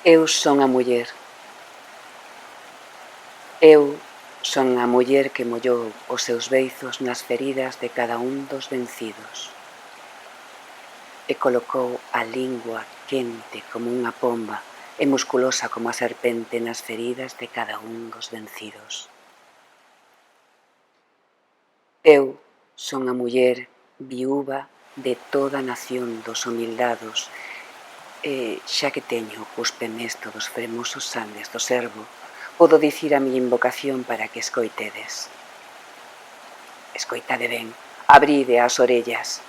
Eu son a muller. Eu son a muller que mollou os seus beizos nas feridas de cada un dos vencidos e colocou a lingua quente como unha pomba e musculosa como a serpente nas feridas de cada un dos vencidos. Eu son a muller viúva de toda a nación dos humildados e xa que teño o cuspe mesto dos fremosos sangues do servo, podo dicir a miña invocación para que escoitedes. Escoitade ben, abride as orellas.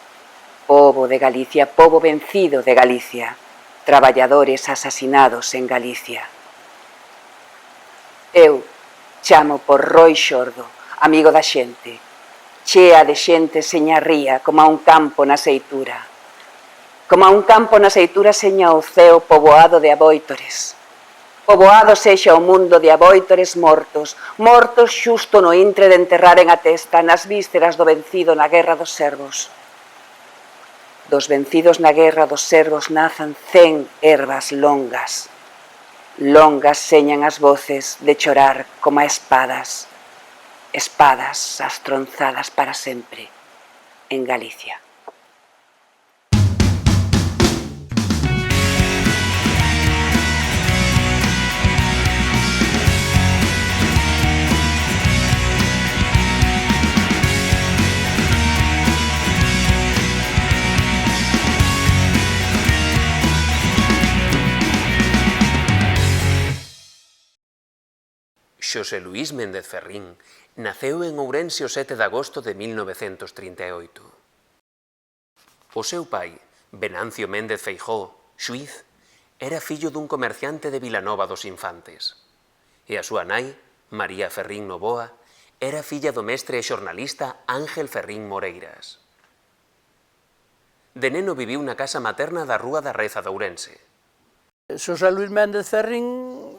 Pobo de Galicia, pobo vencido de Galicia, traballadores asasinados en Galicia. Eu chamo por Roi Xordo, amigo da xente, chea de xente seña ría como a un campo na seitura, como a un campo na seitura seña o ceo poboado de abóitores. Poboado sexa o mundo de abóitores mortos, mortos xusto no intre de enterraren a testa nas vísceras do vencido na guerra dos servos. Dos vencidos na guerra dos servos nazan 100 ervas longas. Longas señan as voces de chorar como a espadas. Espadas astronzadas para sempre en Galicia. Xosé Luís Méndez Ferrín naceu en Ourense o 7 de agosto de 1938. O seu pai, Venancio Méndez Feijóo, xuíz, era fillo dun comerciante de Vilanova dos Infantes. E a súa nai, María Ferrín Novoa, era filla do mestre e xornalista Ángel Ferrín Moreiras. De neno viviu na casa materna da Rúa da Reza de Ourense. Xosé Luís Méndez Ferrín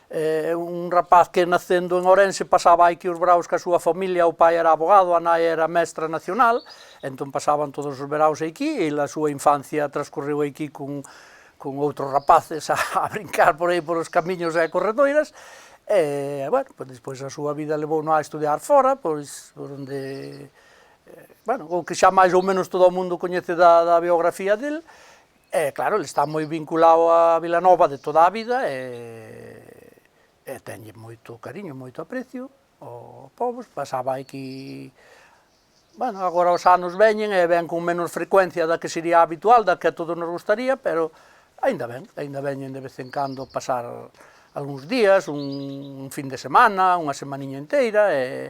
un rapaz que nacendo en Ourense pasaba aquí os veraos ca súa familia, o pai era abogado, a nai era mestra nacional, entón pasaban todos os veraos aquí e a súa infancia transcorreu aquí con outros rapaces a brincar por aí por os camiños e corredoiras e, bueno, pois despois a súa vida levou a estudiar fora, pois, por onde, bueno, o que xa máis ou menos todo o mundo coñece da biografía del, e, claro, ele está moi vinculado a Vilanova de toda a vida e tenlle moito cariño, moito aprecio ao povo, pasaba aquí, bueno, agora os anos veñen e ven con menos frecuencia da que sería habitual, da que a todos nos gustaría, pero ainda veñen de vez en cando pasar algúns días, un fin de semana, unha semaniña inteira, e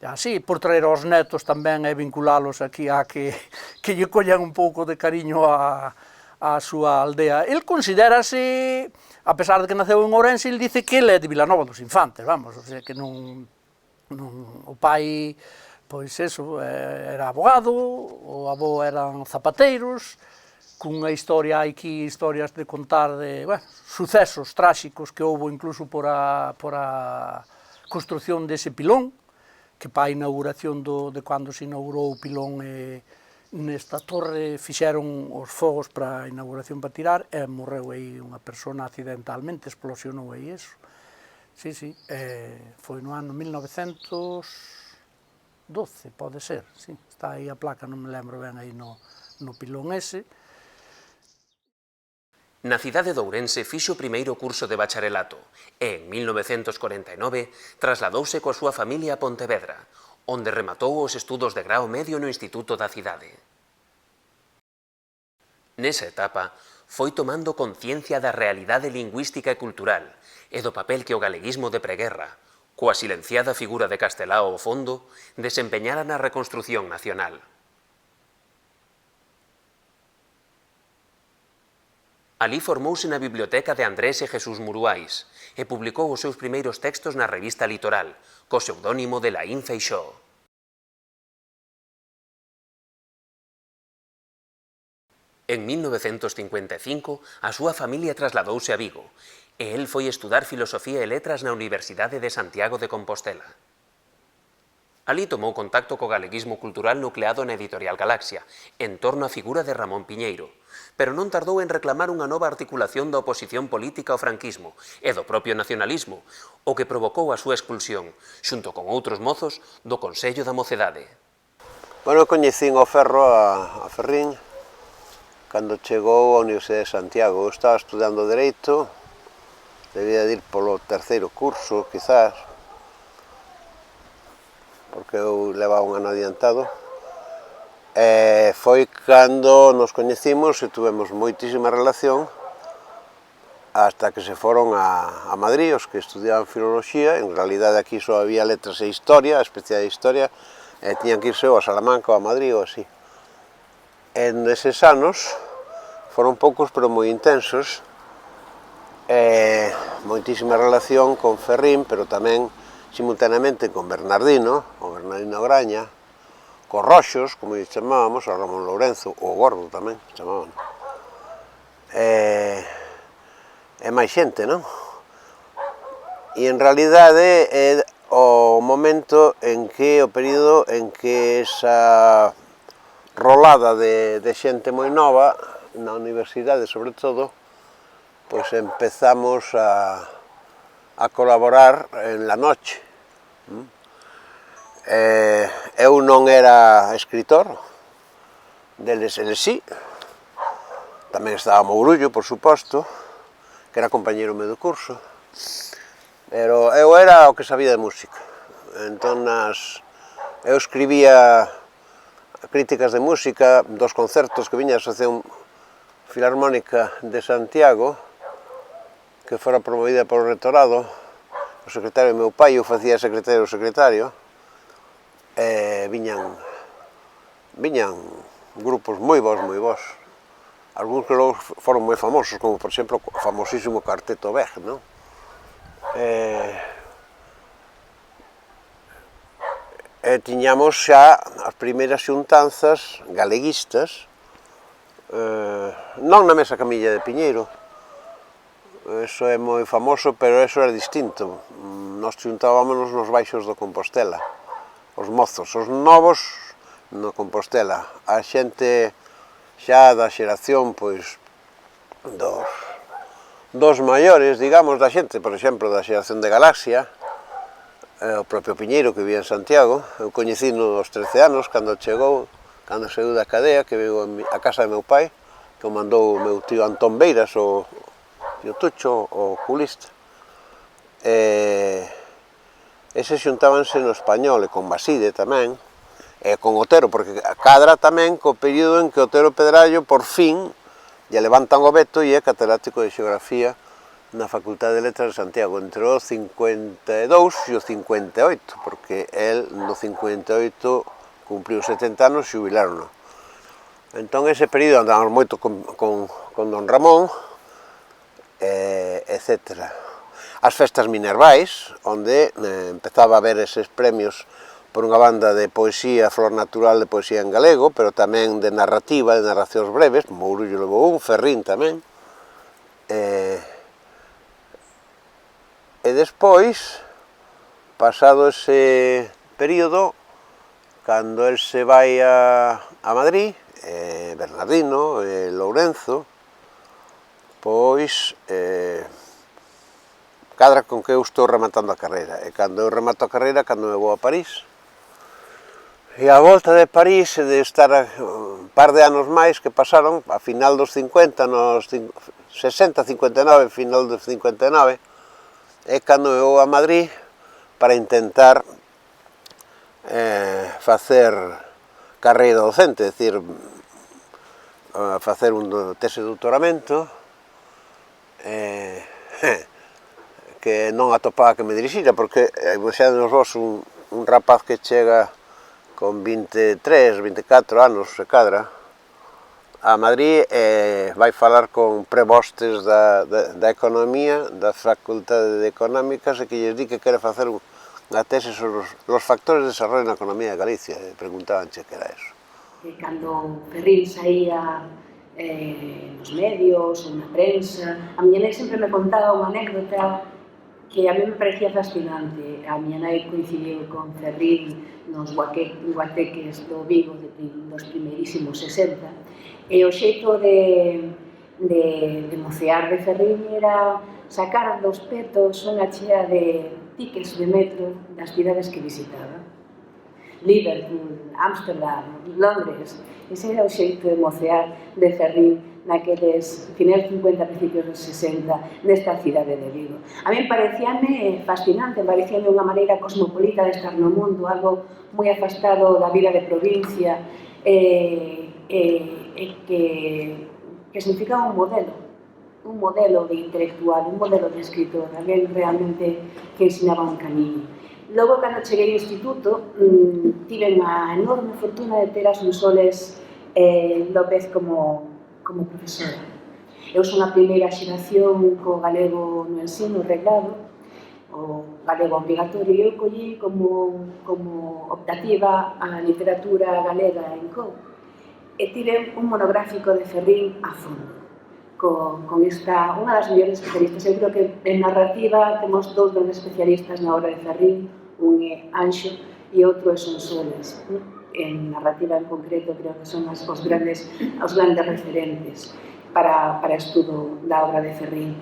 así, por traer aos netos tamén e vinculalos aquí a que lle collan un pouco de cariño a súa aldea. El considérase, a pesar de que naceu en Ourense, ele dice que ele é de Vilanova dos Infantes, vamos, o sea, que non o pai, pois eso, era abogado, o avó eran zapateiros, cunha historia, hai aquí historias de contar de, bueno, sucesos tráxicos que houbo incluso por a construcción dese pilón, que pa a inauguración de cando se inaugurou o pilón nesta torre fixeron os fogos para a inauguración para tirar e morreu aí unha persona accidentalmente, explosionou aí eso. Sí, foi no ano 1912, pode ser, sí, está aí a placa, non me lembro ben aí no pilón ese. Na cidade de Ourense fixo o primeiro curso de bacharelato e, en 1949, trasladouse coa súa familia a Pontevedra, onde rematou os estudos de grao medio no Instituto da cidade. Nesa etapa, foi tomando conciencia da realidade lingüística e cultural e do papel que o galeguismo de preguerra, coa silenciada figura de Castelao ao fondo, desempeñara na reconstrución nacional. Alí formouse na biblioteca de Andrés e Jesús Muruais e publicou os seus primeiros textos na revista Litoral, co pseudónimo de Laín Feixóo. En 1955, a súa familia trasladouse a Vigo e el foi estudar Filosofía e Letras na Universidade de Santiago de Compostela. Alí tomou contacto co galeguismo cultural nucleado na editorial Galaxia, en torno á figura de Ramón Piñeiro, pero non tardou en reclamar unha nova articulación da oposición política ao franquismo e do propio nacionalismo, o que provocou a súa expulsión, xunto con outros mozos do Consello da Mocedade. Bueno, coñecín o Ferro a Ferrín cando chegou á Universidade de Santiago. Eu estaba estudando Dereito, debía de ir polo terceiro curso, quizás, porque eu levaba un ano adiantado. Foi cando nos coñecimos e tuvemos moitísima relación hasta que se foron a Madrid, os que estudiaban Filoloxía. En realidade aquí só había Letras e Historia, a especialidade de Historia, e tiñan que irse ou a Salamanca ou a Madrid ou así. En eses anos foron poucos pero moi intensos, moitísima relación con Ferrín, pero tamén simultaneamente con Bernardino, o Bernardino Graña, cos Roxos, como lle chamábamos, a Ramón Lourenzo, o Gordo tamén, chamaban. E máis xente, non? E en realidade é o momento en que, o período en que esa rolada de xente moi nova, na universidade sobre todo, pois empezamos a colaborar en la noche. Eu non era escritor, deles eles sí, tamén estaba Mourullo, por suposto, que era compañeiro meu do curso, pero eu era o que sabía de música. Entón, eu escribía críticas de música dos concertos que viña a Asociación Filarmónica de Santiago, que fora promovida polo Rectorado, o secretario do meu pai, eu facía secretario do secretario, e viñan grupos moi bons, algúns que logo foron moi famosos, como por exemplo o famosísimo Cuarteto Beg, non? E tiñamos xa as primeiras xuntanzas galeguistas, non na mesa camilla de Piñeiro, eso é moi famoso, pero eso era distinto. Nos xuntábamos nos baixos do Compostela, os mozos, os novos no Compostela, a xente xa da xeración, pois, dos maiores, digamos, da xente, por exemplo, da xeración de Galaxia, o propio Piñeiro, que vivía en Santiago. Eu coñecino aos 13 anos, cando chegou, cando saiu da cadea, que viu a casa de meu pai, que o mandou o meu tío Antón Beiras, o tío Tucho, o culista. Ese xuntábanse no Español, e con Baside tamén, e con Otero, porque cadra tamén co período en que Otero Pedrallo, por fin, lle levantan o veto e é catedrático de Xeografía na Facultade de Letras de Santiago, entre o 52 e o 58, porque el no 58 cumpriu 70 anos e xubilaron. Entón, ese período andábamos moito con don Ramón, etc. As festas minervais, onde empezaba a haber eses premios por unha banda de poesía, Flor Natural de poesía en galego, pero tamén de narrativa, de narracións breves, Mourullo levou un, Ferrín tamén. E despois, pasado ese período, cando el se vai a Madrid, Bernardino, Lourenzo, pois cadra con que eu estou rematando a carreira. E cando eu remato a carreira, cando me vou a París. E a volta de París, de estar un par de anos máis que pasaron, a final dos 50, nos 60, 59, final dos 59, é cando eu vou a Madrid para intentar facer carreira docente, é dicir, facer un tese de doutoramento, que non atopaba que me dirixira, porque imaxadenos vos un rapaz que chega con 23, 24 anos, se cadra, a Madrid vai falar con prebostes da economía, da Facultade de Económicas, e que lles di que quere facer unha tese sobre os factores de desarrollo na economía de Galicia, e preguntabanche que era eso. Cando Ferrín saía nos medios, ou na prensa, a miña nai sempre me contaba unha anécdota que a mí me parecía fascinante. A miña nai coincidiu con Ferrín nos guateques do Vigo dos primeirísimos 60, e o xeito de mocear de Ferrín era sacar dos petos unha chea de tickets de metro das cidades que visitaba. Liverpool, Ámsterdam, Londres. Ese era o xeito de mocear de Ferrín naqueles finais 50, principios dos 60, nesta cidade de Vigo. A mí parecíame fascinante, parecíame unha maneira cosmopolita de estar no mundo, algo moi afastado da vida de provincia, que significaba un modelo de intelectual, un modelo de escritor, alguén realmente que ensinaba un camiño. Logo, cando cheguei ao instituto, tive a enorme fortuna de ter a Sonsoles López como profesora. Eu son a primeira xeración co galego no ensino reglado, o galego obligatorio, e eu collí como optativa a literatura galega en COU. E tive un monográfico de Ferrín a fondo, con esta, unha das mellores especialistas. Eu creo que en narrativa temos dous grandes especialistas na obra de Ferrín, un é Anxo e outro é Sonsoles. En narrativa en concreto creo que son os grandes referentes para estudo da obra de Ferrín.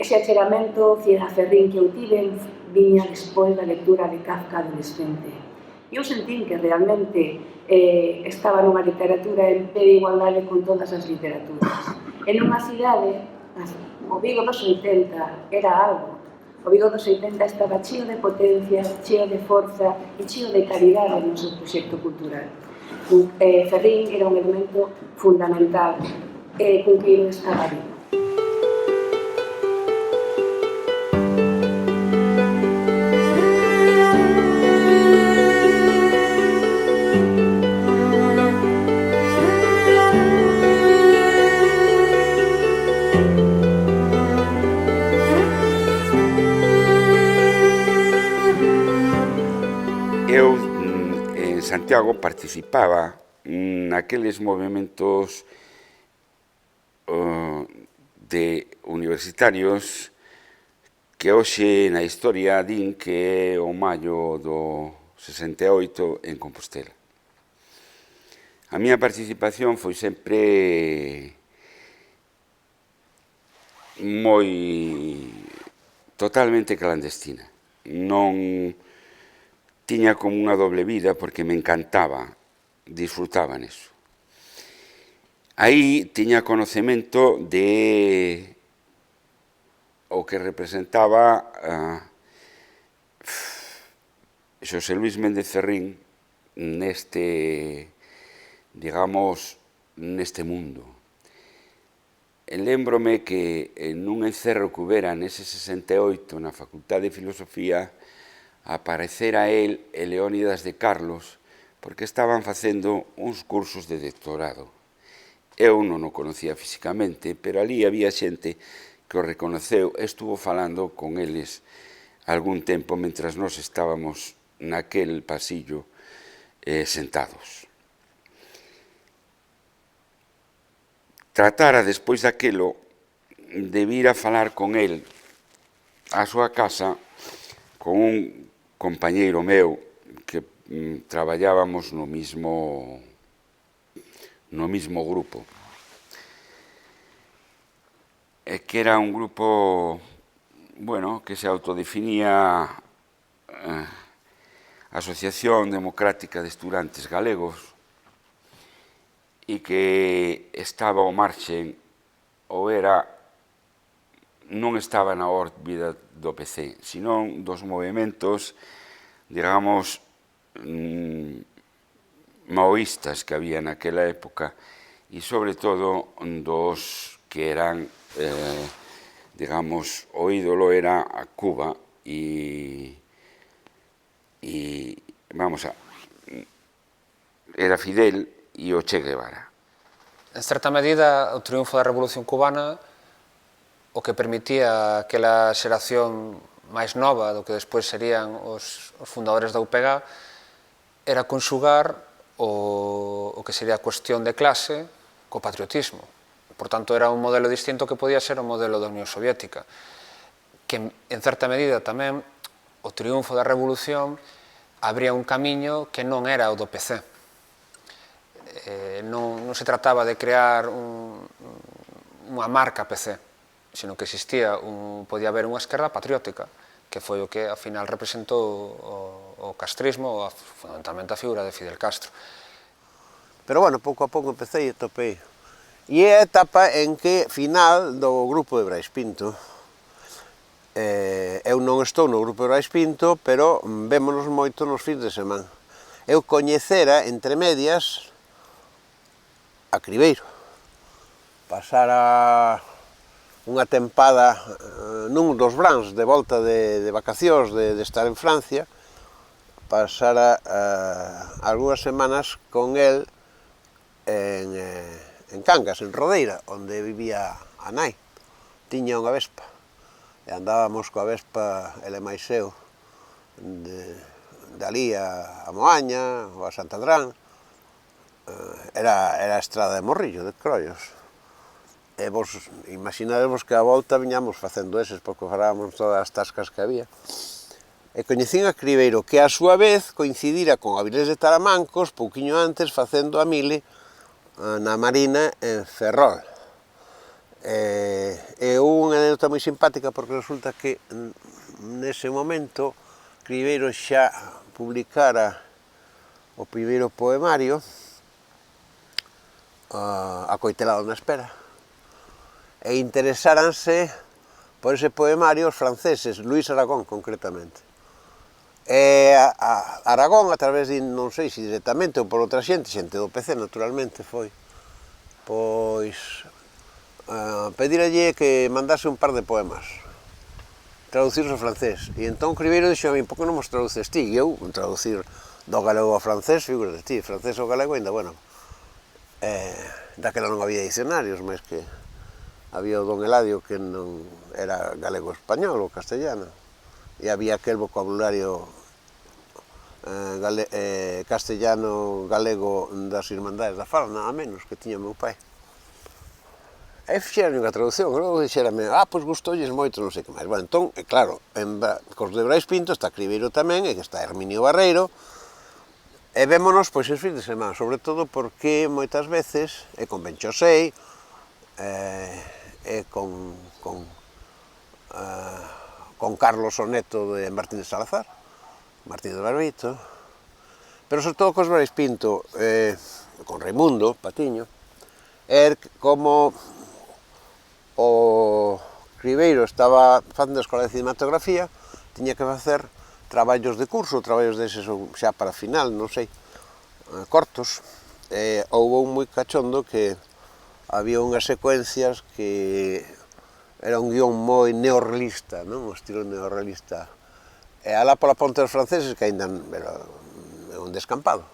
Ese achegamento a Ferrín que eu tive viña despois da lectura de Kafka adolescente. Eu sentín que realmente estaba nunha literatura en pé de igualdade con todas as literaturas. En unha cidade, o Vigo dos 80 era algo. O Vigo dos 80 estaba cheo de potencia, cheo de forza e cheo de calidade no seu proxecto cultural. Ferrín era un elemento fundamental con que eu estaba vivo. Eu en Santiago participaba naqueles movimentos de universitarios que hoxe na historia din que é o maio do 68 en Compostela. A miña participación foi sempre totalmente clandestina. Non tiña como unha doble vida porque me encantaba, disfrutaba neso. Aí tiña conocemento de o que representaba Xosé Luis Méndez Ferrín neste mundo. Lémbrome que nun encerro que houbera nese 68 na Facultade de Filosofía aparecera él e Leónidas de Carlos porque estaban facendo uns cursos de doctorado. Eu non o conocía físicamente, pero ali había xente que o reconoceu e estuvo falando con eles algún tempo mentras nós estábamos naquel pasillo sentados. Tratara despois daquelo de vir a falar con el á súa casa con un compañeiro meu que traballábamos no mismo grupo, que era un grupo que se autodefinía Asociación Democrática de Estudantes Galegos e que estaba ao marxen ou non estaba na órbita do PC, senón dos movimentos, digamos, maoístas que había naquela época e, sobre todo, dos que eran, digamos, o ídolo era a Cuba e era Fidel e o Che Guevara. En certa medida, o triunfo da Revolución Cubana o que permitía aquela xeración máis nova do que despois serían os fundadores da UPG era conxugar o que sería a cuestión de clase co patriotismo. Por tanto, era un modelo distinto que podía ser o modelo da Unión Soviética, que que en certa medida tamén o triunfo da Revolución abría un camiño que non era o do PC. Non se trataba de crear unha marca PC, sino que podía haber unha esquerda patriótica, que foi o que, ao final, representou o castrismo, fundamentalmente a figura de Fidel Castro. Pero, bueno, pouco a pouco empecé e topei. E é a etapa en que, final do grupo de Brais Pinto, eu non estou no grupo de Brais Pinto, pero vémonos moito nos fins de semana. Eu coñecera, entre medias, a Cribeiro. Pasara unha tempada nun dos brans de volta de vacacións, de estar en Francia, pasara algunhas semanas con el en Cangas, en Rodeira, onde vivía a nai. Tiña unha vespa, e andábamos coa vespa, ele máis eu, de alí a Moaña, ou a Santadrán. Era a estrada de Morrillo, de Croios. E vos imaginadevos que a volta viñamos facendo eses, porque farábamos todas as tascas que había. E coñecín a Cribeiro, que a súa vez coincidira con Avilés de Taramancos, pouquiño antes, facendo a mili na Marina en Ferrol. É unha anécdota moi simpática, porque resulta que nese momento Cribeiro xa publicara o primeiro poemario, Acoitelado na espera, e interesáranse por ese poemario os franceses, Luis Aragón concretamente. E Aragón, a través de, non sei se directamente ou por outra xente do PC naturalmente foi, pois pediralle que mandase un par de poemas, traducirse ao francés. E entón Cribeiro dixo a min, por que non nos traduces ti? E eu, traducir do galego ao francés, figura de ti, francés ao galego ainda, bueno, daquela non había dicionarios, máis que había o don Eladio que non era galego-español ou castellano, e había aquel vocabulario castellano-galego das Irmandades da Fala, nada menos, que tiña meu pai. E fixeron unha traducción, logo dixérame, pois gustolles moito, non sei que máis. Bueno, entón, claro, cos de Brais Pinto está Cribeiro tamén, e que está Herminio Barreiro, e vémonos, pois, os fins de semana, sobre todo porque moitas veces, e con Benchosei, e con Carlos Oneto de Martín de Salazar, Martín de Barbito, pero sobre todo cos Brais Pinto, con Raimundo Patiño, como o Cribeiro estaba facendo a escola de cinematografía, tiña que facer traballos de curso, traballos deses xa para final, non sei, cortos. Houve un moi cachondo que había unhas secuencias que era un guión moi neorrealista, non? O estilo neorrealista. E alá pola ponte dos franceses, que ainda era un descampado,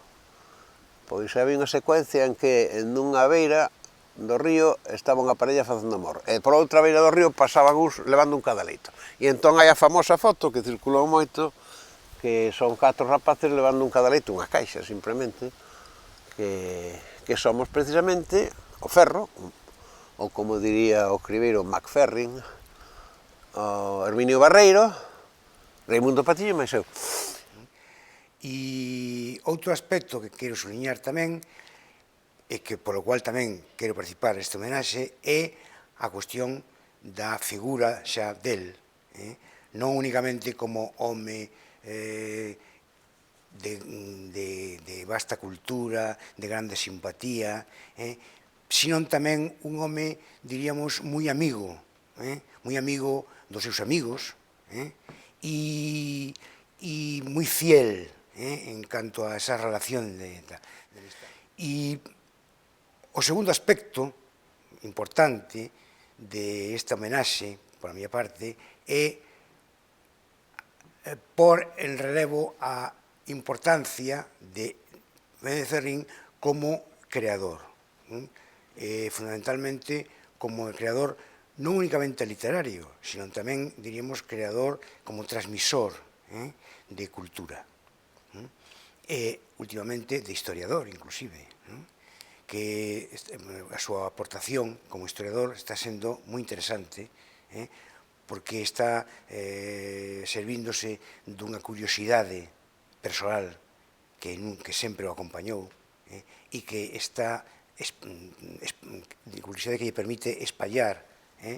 pois había unha secuencia en que nunha beira do río estaba unha parella facendo amor, e por outra beira do río pasaban uns levando un cadaleito. E entón hai a famosa foto que circulou moito, que son 4 rapaces levando un cadaleito, unha caixa, simplemente, que somos precisamente o Ferro, ou como diría o Cribeiro, MacFerrin, o Herminio Barreiro, Raimundo Patiño e máis eu. E outro aspecto que quero suliñar tamén, e que polo cual tamén quero participar neste homenaxe, é a cuestión da figura xa del, non únicamente como home de vasta cultura, de grande simpatía, sino tamén un home, diríamos, moi amigo dos seus amigos, e moi fiel en canto a esa relación. E o segundo aspecto importante de esta homenaxe, por a miña parte, é por en relevo a importancia de Ferrín como creador, fundamentalmente como creador non únicamente literario, sino tamén, diríamos, creador como transmisor de cultura, e últimamente de historiador, inclusive, que a súa aportación como historiador está sendo moi interesante, porque está servíndose dunha curiosidade persoal que sempre o acompañou e que está curiosidade que lle permite espallar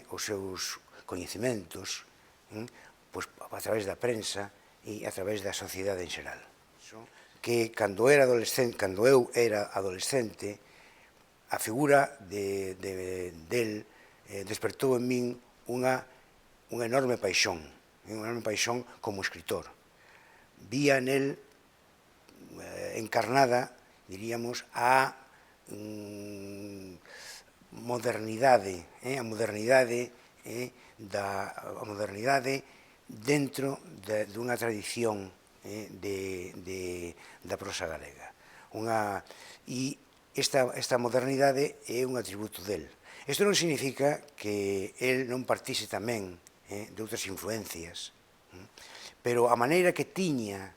os seus coñecementos a través da prensa e a través da sociedade en xeral. Que cando eu era adolescente, a figura del despertou en min unha enorme paixón como escritor. Vía nel encarnada, diríamos, a modernidade dentro dunha tradición da prosa galega. E esta modernidade é un atributo del. Isto non significa que el non partise tamén de outras influencias, pero a maneira que tiña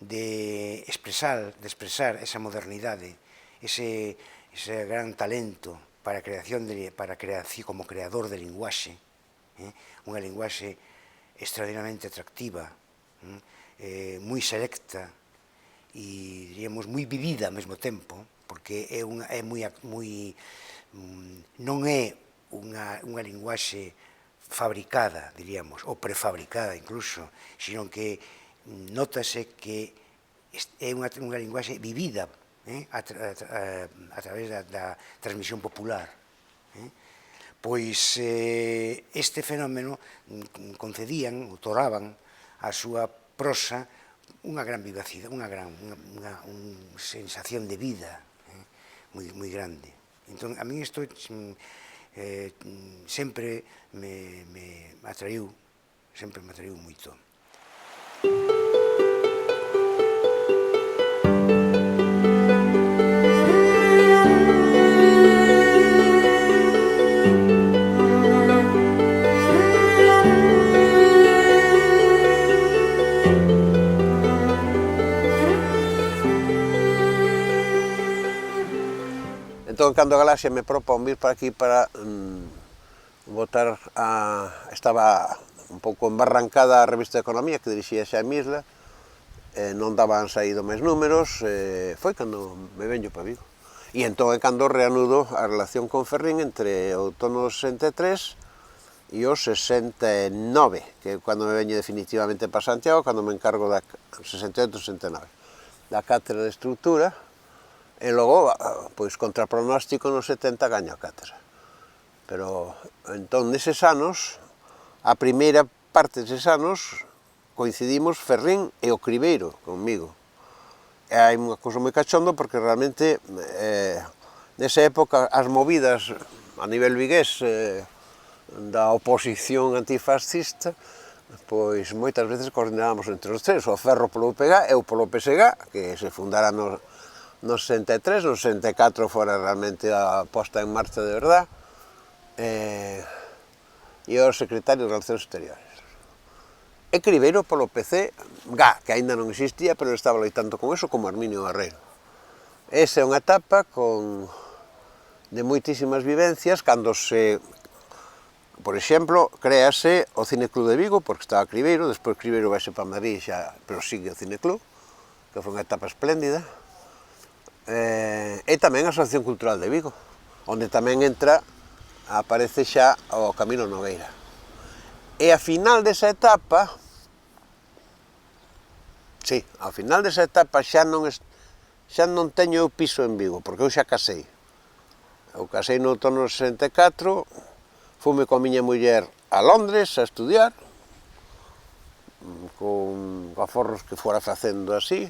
de expresar esa modernidade, ese gran talento como creador de linguaxe, unha linguaxe extraordinariamente atractiva, moi selecta e, diríamos, moi vivida ao mesmo tempo, porque non é unha linguaxe fabricada, diríamos, ou prefabricada incluso, sino que notase que é unha linguaxe vivida a través da transmisión popular. Pois este fenómeno concedían, otorgaban a súa prosa unha gran vivacidade, unha sensación de vida moi grande. Entón, a mí isto sempre me atraiu moito. Entón, cando a Galaxia me propón vir para aquí para votar estaba un pouco embarrancada a revista de Economía que dirixía Xaime Isla, non daban saído máis números, foi cando me veño para Vigo. E entón é cando reanudo a relación con Ferrín entre o outono 63 e o 69, que é cando me veño definitivamente para Santiago, cando me encargo da 68-69, da cátedra de estructura, e logo, pois, contra pronóstico no 70 gaño a cátedra. Pero, entón, neses anos, a primeira parte deses anos, coincidimos Ferrín e o Cribeiro conmigo. E hai unha cousa moi cachondo porque realmente, nesa época, as movidas a nivel vigués da oposición antifascista, pois moitas veces coordinábamos entre os tres, o Ferro polo UPG e eu polo PSG, que se fundara no 63, no 64 fora realmente a posta en marcha de verdad, e o secretario de Relacións Exteriores. E Cribeiro polo PC, que aínda non existía, pero estaba loitando con eso, como Arminio Barreiro. Esa é unha etapa de moitísimas vivencias, cando por exemplo, créase o Cineclub de Vigo, porque estaba Cribeiro, despois Cribeiro vaise para Madrid xa, pero sigue o Cineclub, que foi unha etapa espléndida. E tamén a Asociación Cultural de Vigo, onde tamén aparece xa o Camilo Nogueira. E a final desa etapa, xa non teño eu piso en Vigo, porque eu xa casei. Eu casei no outono 64, fume coa miña muller a Londres a estudiar, con aforros que fora facendo así,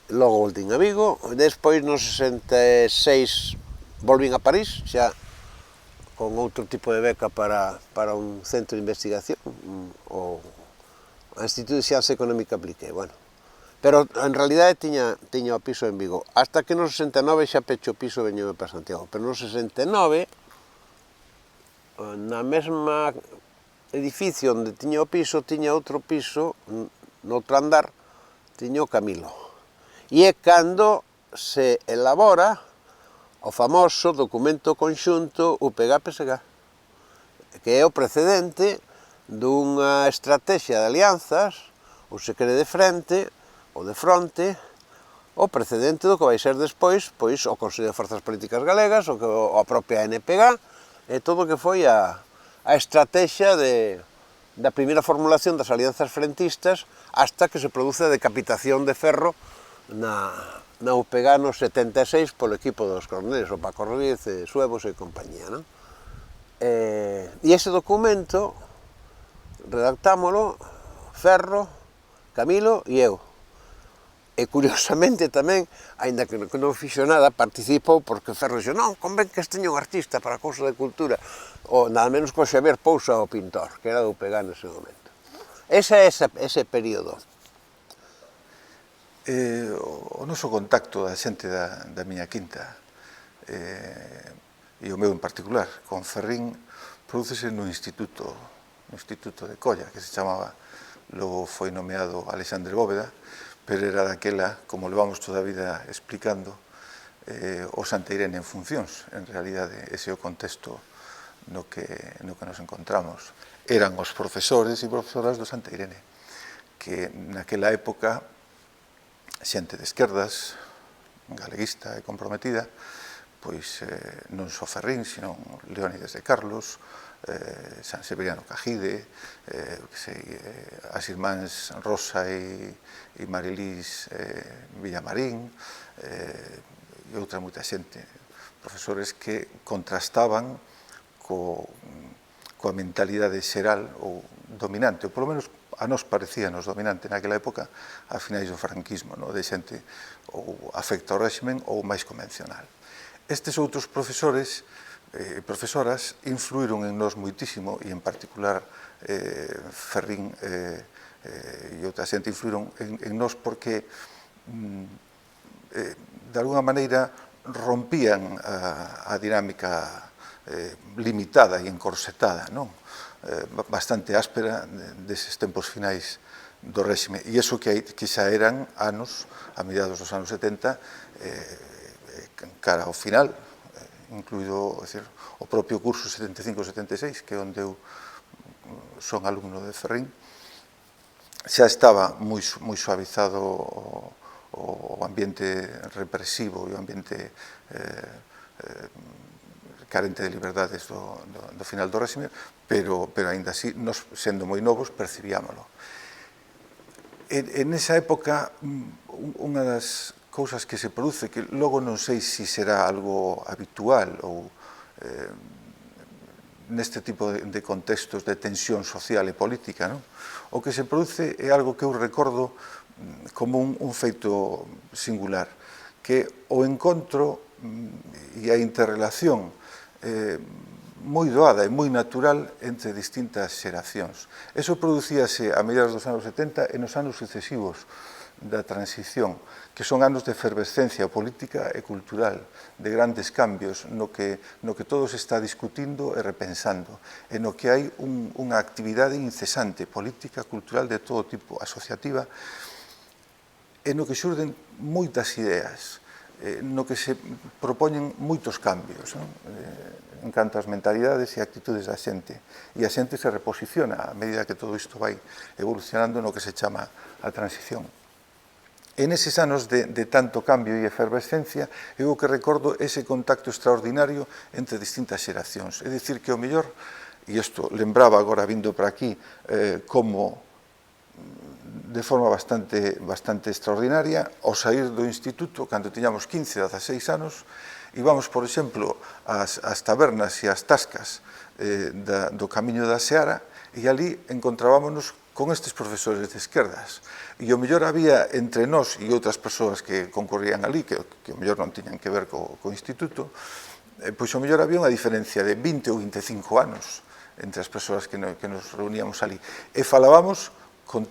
logo voltín a Vigo, despois no 66 volvín a París, xa con outro tipo de beca para un centro de investigación, o Instituto de Ciencia Económica Apliqué, bueno. Pero en realidade tiña o piso en Vigo, hasta que no 69 xa pecho o piso e veñome para Santiago, pero no 69, na mesma edificio onde tiña o piso, tiña outro piso, no outro andar, tiña o Camilo. E é cando se elabora o famoso documento conxunto UPG-PSG, que é o precedente dunha estrategia de alianzas, ou se quere de frente, ou de fronte, o precedente do que vai ser despois, pois, o Consello de Forzas Políticas Galegas, ou a propia NPG, e todo o que foi a estrategia da primeira formulación das alianzas frentistas hasta que se produce a decapitación de Ferro na UPG no 76 polo equipo dos coroneles, o Paco Ruiz, Suevos e compañía, non? E ese documento redactámolo Ferro, Camilo e eu. E curiosamente tamén, aínda que non fixo nada, participou porque Ferro dixo non, convén que esteña un artista para a cousa de cultura, ou nada menos con Xavier Pousa, o pintor, que era do UPG nese momento. Ese período. O noso contacto da xente da miña quinta, e o meu en particular, con Ferrín, prodúcese no Instituto de Colla, que se chamaba, logo foi nomeado Alexandre Bóveda, pero era daquela, como levamos toda a vida explicando, o Santa Irene en funcións. En realidade, ese é o contexto no que nos encontramos. Eran os profesores e profesoras do Santa Irene, que naquela época, xente de esquerdas, galeguista e comprometida, pois non só Ferrín, sino Leónides de Carlos, San Severiano Cajide, as irmáns Rosa e Marilís Villamarín, e outra moita xente, profesores que contrastaban coa mentalidade xeral ou dominante, ou polo menos a nos parecíanos dominante naquela época, a finais do franquismo, de xente ou afecta ao réximen ou máis convencional. Estes outros profesores e profesoras influíron en nós moitísimo, e en particular Ferrín e outra xente influíron en nós porque de alguna maneira rompían a dinámica limitada e encorsetada, bastante áspera deses tempos finais do réxime, e iso que xa eran anos, a mediados dos anos 70, cara ao final, incluído o propio curso 75-76, que é onde eu son alumno de Ferrín, xa estaba moi suavizado o ambiente represivo e o ambiente carente de liberdades do final do réxime, pero aínda así, nos sendo moi novos, percibíamolo. En esa época, unha das cousas que se produce, que logo non sei se será algo habitual ou neste tipo de contextos de tensión social e política, o que se produce é algo que eu recordo como un feito singular, que o encontro e a interrelación moi doada e moi natural entre distintas xeracións. Eso producíase a mediados dos anos 70 e nos anos sucesivos da transición, que son anos de efervescencia política e cultural, de grandes cambios, no que todo se está discutindo e repensando, e no que hai unha actividade incesante, política, cultural, de todo tipo, asociativa, e no que xurden moitas ideas, no que se propoñen moitos cambios, en canto ás mentalidades e actitudes da xente, e a xente se reposiciona a medida que todo isto vai evolucionando no que se chama a transición. En eses anos de tanto cambio e efervescencia, eu o que recordo ese contacto extraordinario entre distintas xeracións. É dicir, que o mellor, e isto lembraba agora vindo para aquí, como de forma bastante extraordinaria, ao sair do instituto, cando tiñamos 15, 16 anos, íbamos, por exemplo, ás tabernas e ás tascas do Camiño da Seara, e ali encontrábamos con estes profesores de esquerdas. E o mellor había entre nós e outras persoas que concorrían ali, que o mellor non tiñan que ver co instituto, pois o mellor había unha diferencia de 20 ou 25 anos entre as persoas que nos reuníamos ali. E falábamos con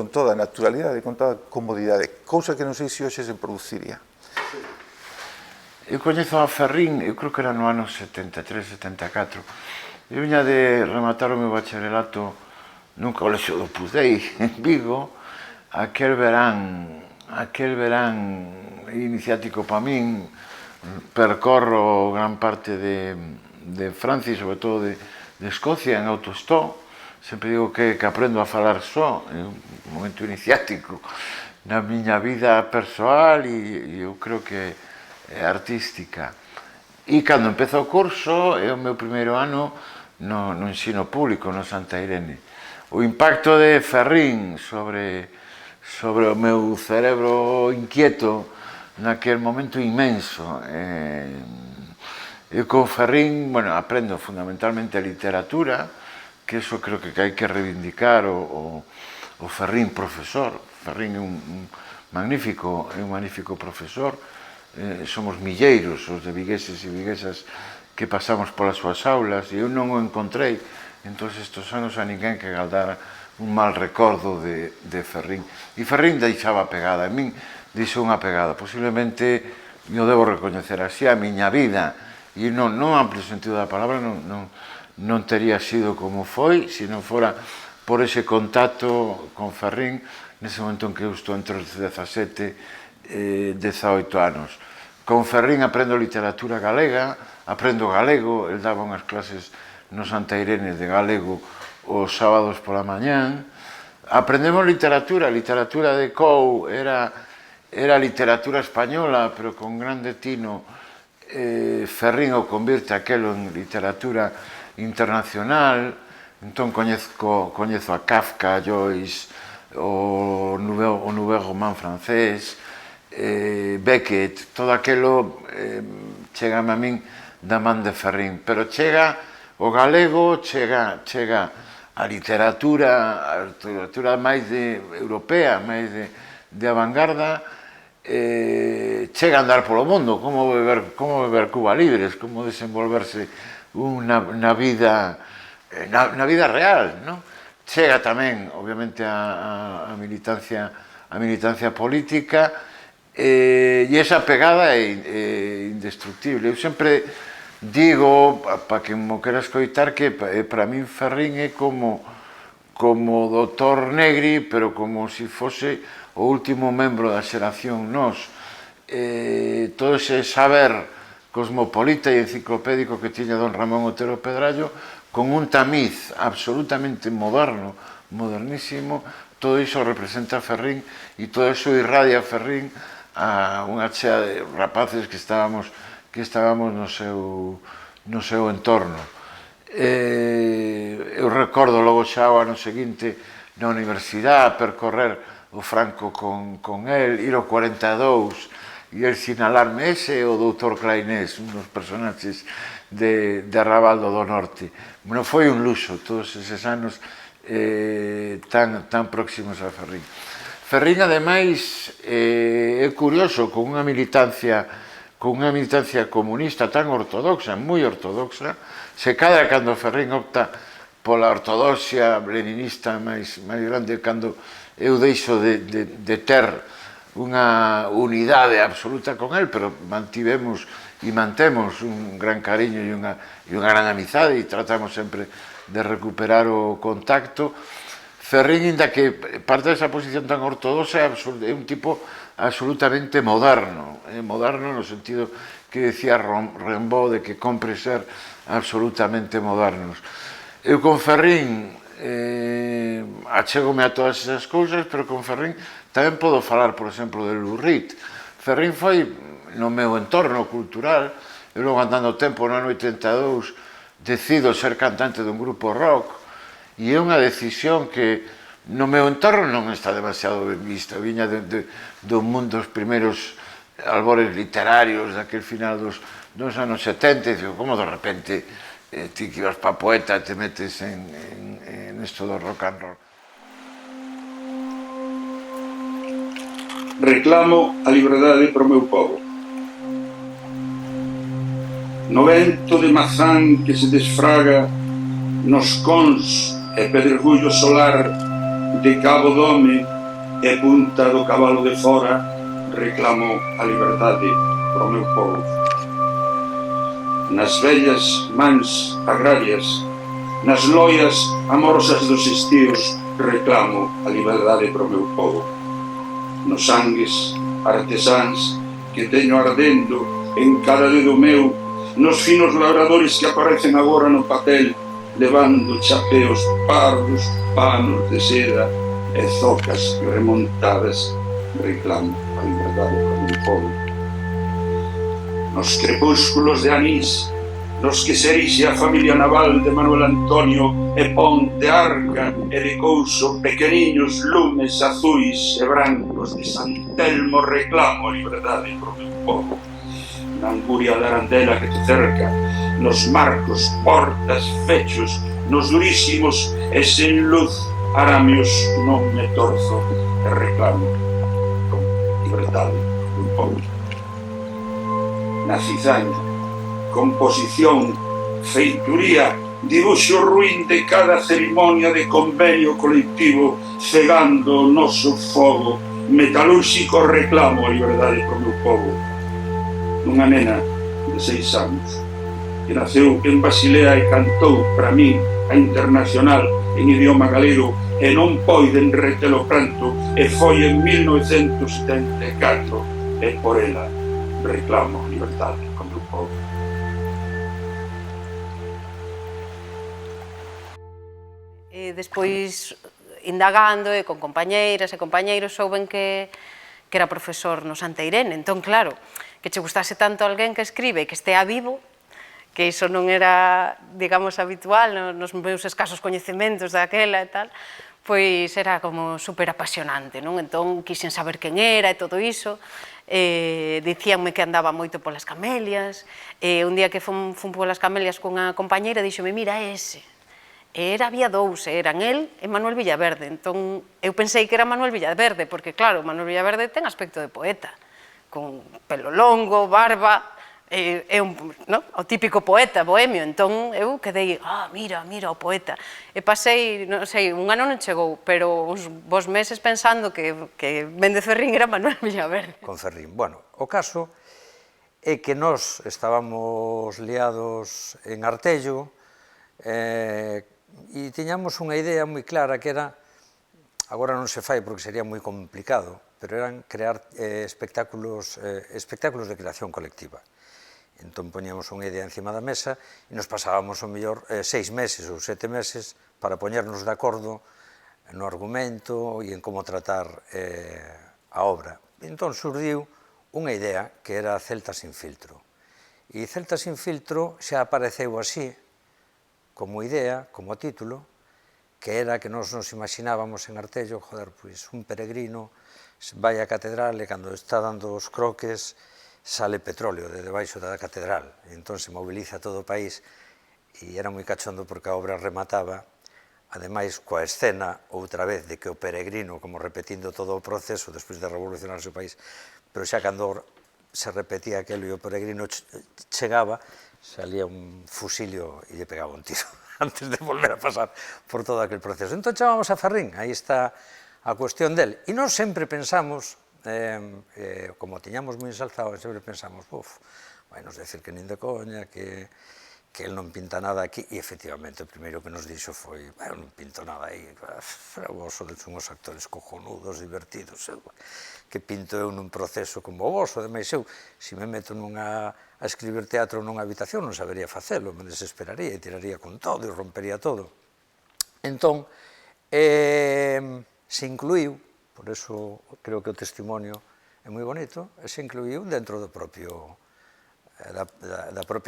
toda a naturalidade, con toda a comodidade, cousa que non sei se hoxe se produciría. Eu coñezo a Ferrín, eu creo que era no ano 73-74. Eu viña de rematar o meu bacharelato nun colexio do Pudei, en Vigo, aquel verán iniciático para min, percorro gran parte de Francia e sobre todo Escocia, en autostop. Sempre digo que aprendo a falar só, é un momento iniciático na miña vida persoal e eu creo que é artística. E cando empezo o curso, é o meu primeiro ano no ensino público, no Santa Irene. O impacto de Ferrín sobre o meu cerebro inquieto naquele momento inmenso. Eu con Ferrín, bueno, aprendo fundamentalmente literatura, que eso creo que hai que reivindicar o Ferrín profesor. Ferrín é un magnífico profesor. Somos milleiros os de vigueses e viguesas que pasamos polas súas aulas e eu non o encontrei en todos estes anos a ninguén que galdara un mal recordo de Ferrín. E Ferrín deixaba pegada, a min deixou unha pegada. Posiblemente, eu debo recoñecer así, a miña vida, e non amplio sentido da palabra, non tería sido como foi se non fora por ese contacto con Ferrín nese momento en que eu estou entre os 17 e 18 anos. Con Ferrín aprendo literatura galega, aprendo galego, el daba unhas clases no Santa Irene de galego os sábados pola mañán. Aprendemos literatura de Cou era literatura española, pero con grande tino. Ferrín o convirte aquelo en literatura internacional, entón coñezo a Kafka, a Joyce, o Nouveau Roman francés, Beckett, todo aquelo chegame a min da man de Ferrín, pero chega o galego, chega a literatura máis europea, máis de avangarda, chega a andar polo mundo, como beber Cuba Libres, como desenvolverse na vida real, non? Chega tamén, obviamente, a militancia política, e esa pegada é indestructible. Eu sempre digo, para que mo quera escoitar, que para min Ferrín é como Dr. Negri, pero como se fose o último membro da xeración nós. Todo ese saber cosmopolita e enciclopédico que tiña don Ramón Otero Pedrallo, con un tamiz absolutamente moderno, modernísimo, todo iso representa Ferrín e todo iso irradia Ferrín a unha chea de rapaces que estábamos no seu entorno. Eu recordo logo xa o ano seguinte na universidade percorrer o Franco con el, ir ao 42 e el sinalarme ese o doutor Clainés, un dos personaxes de Arrabaldo do Norte. Bueno, foi un luxo todos eses anos tan próximos a Ferrín. Ferrín, ademais, é curioso, con unha militancia comunista tan ortodoxa, moi ortodoxa, se cadra cando Ferrín opta pola ortodoxia leninista máis grande, cando eu deixo de ter unha unidade absoluta con el, pero mantivemos e mantemos un gran cariño e unha gran amizade e tratamos sempre de recuperar o contacto. Ferrín, inda que parte desa posición tan ortodoxa, é un tipo absolutamente moderno, moderno no sentido que decía Rimbaud de que compre ser absolutamente modernos. Eu con Ferrín achégome a todas esas cousas, pero con Ferrín tamén podo falar, por exemplo, de Lou Reed. Ferrín foi no meu entorno cultural, eu logo andando tempo no ano 82 decido ser cantante dun grupo rock, e é unha decisión que no meu entorno non está demasiado ben vista. Viña do mundo dos primeiros albores literarios daquel final dos anos 70, e digo, como de repente ti que ibas pa poeta te metes en isto do rock and roll. Reclamo a liberdade para o meu povo. No vento de mazán que se desfraga nos cons e pedregullo solar de Cabo Dome e punta do cabalo de fora, reclamo a liberdade para o meu povo. Nas vellas mans agrarias, nas loias amorosas dos estíos, reclamo a liberdade para o meu povo. Nos sangues artesáns que teño ardendo en cada dedo meu, nos finos labradores que aparecen agora no papel, levando chapeos pardos, panos de seda e zocas remontadas, reclamo a liberdade como un pobo. Nos crepúsculos de anís, nos que se erixe a familia naval de Manuel Antonio e pon de arca e de couso pequeniños lumes azuis e brancos de San Telmo, reclamo a liberdade por meu povo. Na anguria da arandela que te cerca, nos marcos, portas, fechos, nos durísimos e sen luz aramios non me torzo e reclamo con liberdade por meu povo. Na cizaña, composición, feituría, dibuixo ruín de cada cerimonia de convenio colectivo, cegando o noso fogo, metalúrxico reclamo a liberdade por meu povo. Nunha nena de 6 anos, que naceu en Basilea e cantou para min a Internacional en idioma galego e non poiden retelo pranto, e foi en 1974, e por ela reclamo liberdade con meu povo. E despois, indagando e con compañeiras e compañeiros, souben que era profesor no Santa Irene. Entón, claro, que che gustase tanto alguén que escribe e que estea vivo, que iso non era, digamos, habitual nos meus escasos coñecementos daquela e tal, pois era como super apasionante, non? Entón, quixen saber quen era e todo iso. Dicíanme que andaba moito polas camelias, e un día que fun polas camelias cunha compañeira, díxome, mira, ese. E había dous, eran el e Manuel Villaverde. Entón, eu pensei que era Manuel Villaverde, porque, claro, Manuel Villaverde ten aspecto de poeta, con pelo longo, barba, é o típico poeta bohemio. Entón, eu quedei, mira, o poeta. E pasei, non sei, un ano non chegou, pero uns bons meses pensando que Méndez Ferrín era Manuel Villaverde. Con Ferrín. Bueno, o caso é que nós estábamos liados en Artello, e tiñamos unha idea moi clara que era, agora non se fai porque sería moi complicado, pero eran crear espectáculos de creación colectiva. Entón poñíamos unha idea encima da mesa e nos pasábamos o mellor 6 meses ou 7 meses para poñernos de acordo no argumento e en como tratar a obra. Entón surdiu unha idea que era Celta sin filtro. E Celta sin filtro xa apareceu así, como idea, como título, que era que nos imaginábamos en Artello, pois un peregrino vai á catedral e cando está dando os croques sale petróleo de debaixo da catedral, e entón se moviliza todo o país, e era moi cachondo porque a obra remataba, ademais, coa escena, outra vez, de que o peregrino, como repetindo todo o proceso despois de revolucionarse o país, pero xa cando se repetía aquelo e o peregrino chegaba, salía un fusilio e lle pegaba un tiro antes de volver a pasar por todo aquel proceso. Entón chamamos a Ferrín, aí está a cuestión del. E nós sempre pensamos, como tiñamos moi ensalzado, sempre pensamos, vai nos decir que nin de coña, que el non pinta nada aquí, e efectivamente o primeiro que nos dixo foi, non pinto nada aí, vos sodes unhos actores cojonudos, divertidos, que pinto eu nun proceso como vos, ademais eu, se me meto a escribir teatro nunha habitación non sabería facelo, me desesperaría e tiraría con todo e rompería todo. Entón, se incluiu, por eso creo que o testimonio é moi bonito, se incluiu dentro da propia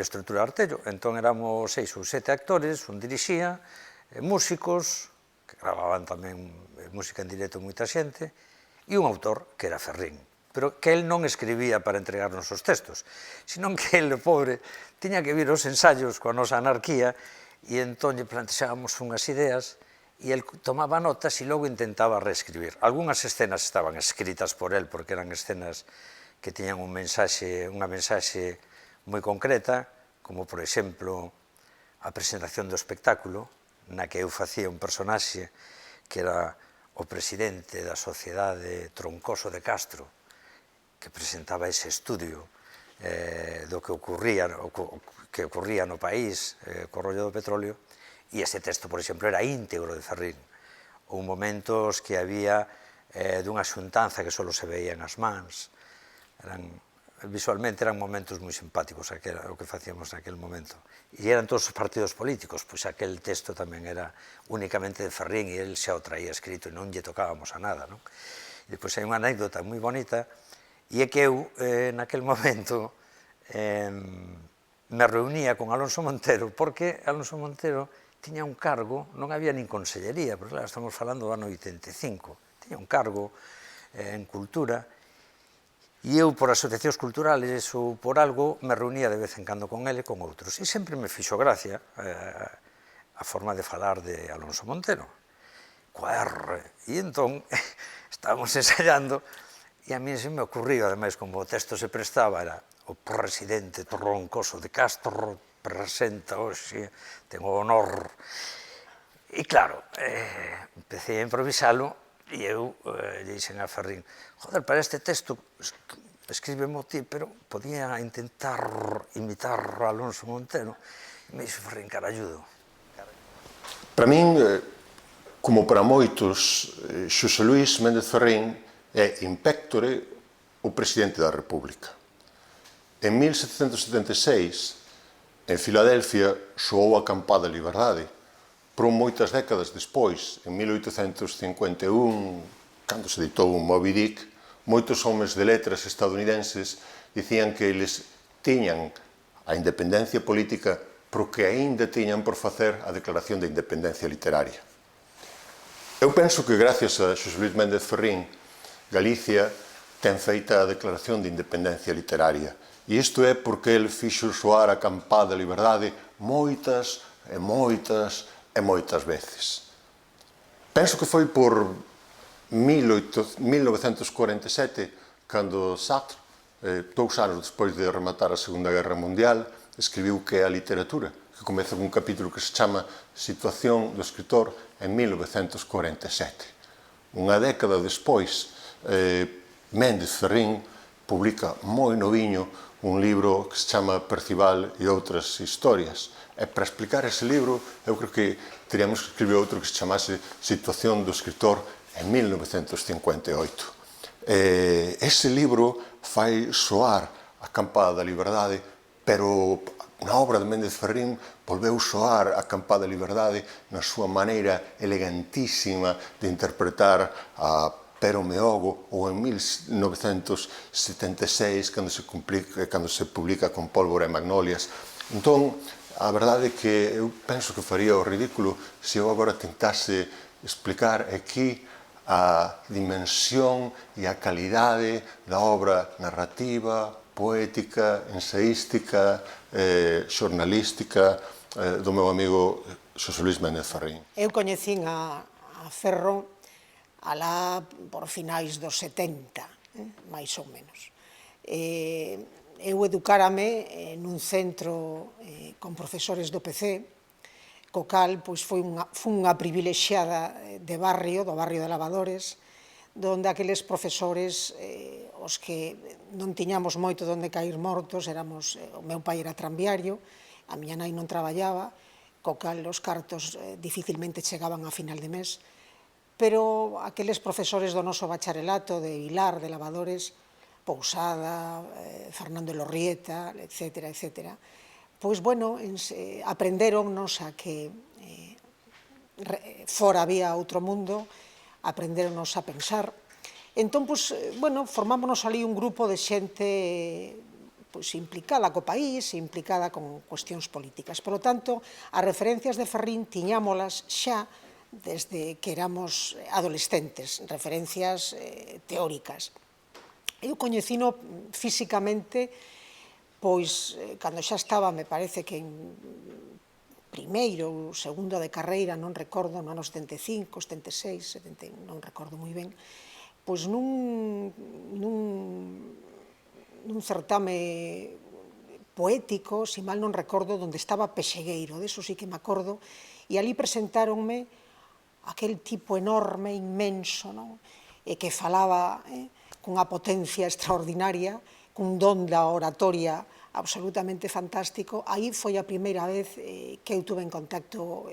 estrutura de Artello. Entón éramos 6 ou 7 actores, un dirixía, músicos, que gravaban tamén música en directo moita xente, e un autor, que era Ferrín, pero que el non escribía para entregarnos os textos, senón que el, pobre, tiña que vir os ensaios coa nosa anarquía, e entón lle plantexábamos unhas ideas, e el tomaba notas e logo intentaba reescribir. Algúnas escenas estaban escritas por el, porque eran escenas que tiñan unha mensaxe moi concreta, como, por exemplo, a presentación do espectáculo, na que eu facía un personaxe que era o presidente da Sociedade Troncoso de Castro, que presentaba ese estudio do que ocurría no país co rollo do petróleo, e ese texto, por exemplo, era íntegro de Ferrín. Houve momentos que había dunha xuntanza que só se veían as mans, eran visualmente eran momentos moi simpáticos o que facíamos naquel momento. E eran todos os partidos políticos, pois aquel texto tamén era únicamente de Ferrín e el xa o traía escrito e non lle tocábamos a nada, non? E depois hai unha anécdota moi bonita, e é que eu, naquel momento, me reunía con Alonso Montero, porque Alonso Montero tiña un cargo, non había nin consellería, porque claro, estamos falando do ano 85, tiña un cargo en cultura, e eu, por asociacións culturales ou por algo, me reunía de vez en cando con ele e con outros. E sempre me fixo gracia a forma de falar de Alonso Montero. Coa R. E entón, estábamos ensayando, e a mí se me ocurriu, ademais, como o texto se prestaba, era o presidente Troncoso de Castro presenta hoxe, ten o honor. E claro, empecé a improvisalo, e eu lle dixen a Ferrín, joder, para este texto escríbemo ti, pero podía intentar imitar a Alonso Montero. E me dixo Ferrín, caralludo. Para min, como para moitos, Xosé Luís Méndez Ferrín é in pectore o presidente da República. En 1776, en Filadelfia, soou a campá da liberdade, pero moitas décadas despois, en 1851, cando se ditou Moby Dick, moitos homes de letras estadounidenses dicían que eles tiñan a independencia política, pero que aínda tiñan por facer a declaración de independencia literaria. Eu penso que gracias a Xosé Luís Méndez Ferrín, Galicia ten feita a declaración de independencia literaria. E isto é porque ele fixo soar a campá da liberdade moitas e moitas e moitas veces. Penso que foi por 1947, cando Sartre, 2 anos despois de rematar a Segunda Guerra Mundial, escribiu que é a literatura, que comeza con un capítulo que se chama Situación do escritor en 1947. Unha década despois, Méndez Ferrín publica moi noviño un libro que se chama Percival e outras historias. E para explicar ese libro, eu creo que teríamos que escribir outro que se chamase Situación do escritor en 1958. Ese libro fai soar a campá da liberdade, pero na obra de Méndez Ferrín volveu soar a campá da liberdade na súa maneira elegantísima de interpretar a Pero Meogo, ou en 1976, cando se publica Con pólvora e magnolias. Entón, a verdade é que eu penso que faría o ridículo se eu agora tentase explicar aquí a dimensión e a calidade da obra narrativa, poética, ensaística, xornalística do meu amigo Xosé Luís Méndez Ferrín. Eu coñecín a Ferro alá por finais dos 70, máis ou menos. Eu educárame nun centro con profesores do PC, co cal fui unha privilexiada de barrio, do barrio de Lavadores, donde aqueles profesores, os que non tiñamos moito donde cair mortos, o meu pai era tranviario, a miña nai non traballaba, co cal os cartos dificilmente chegaban a final de mes, pero aqueles profesores do noso bacharelato de Vilar, de Lavadores, Pousada, Fernando Lorrieta, etcétera, etcétera, pois, bueno, aprenderonnos a que fora había outro mundo, aprenderonnos a pensar. Entón, pois, bueno, formámonos ali un grupo de xente implicada co país, implicada con cuestións políticas. Por lo tanto, as referencias de Ferrín tiñámolas xa desde que éramos adolescentes, referencias teóricas. Eu coñecino físicamente, pois, cando xa estaba, me parece que en primeiro ou segundo de carreira, non recordo, no ano 75, 76, 70, non recordo moi ben, pois nun certame poético, se mal non recordo, onde estaba Pexegueiro, deso sí que me acordo, e ali presentáronme aquel tipo enorme, inmenso, e que falaba cunha potencia extraordinaria, cun don da oratoria absolutamente fantástico. Aí foi a primeira vez que eu tuve en contacto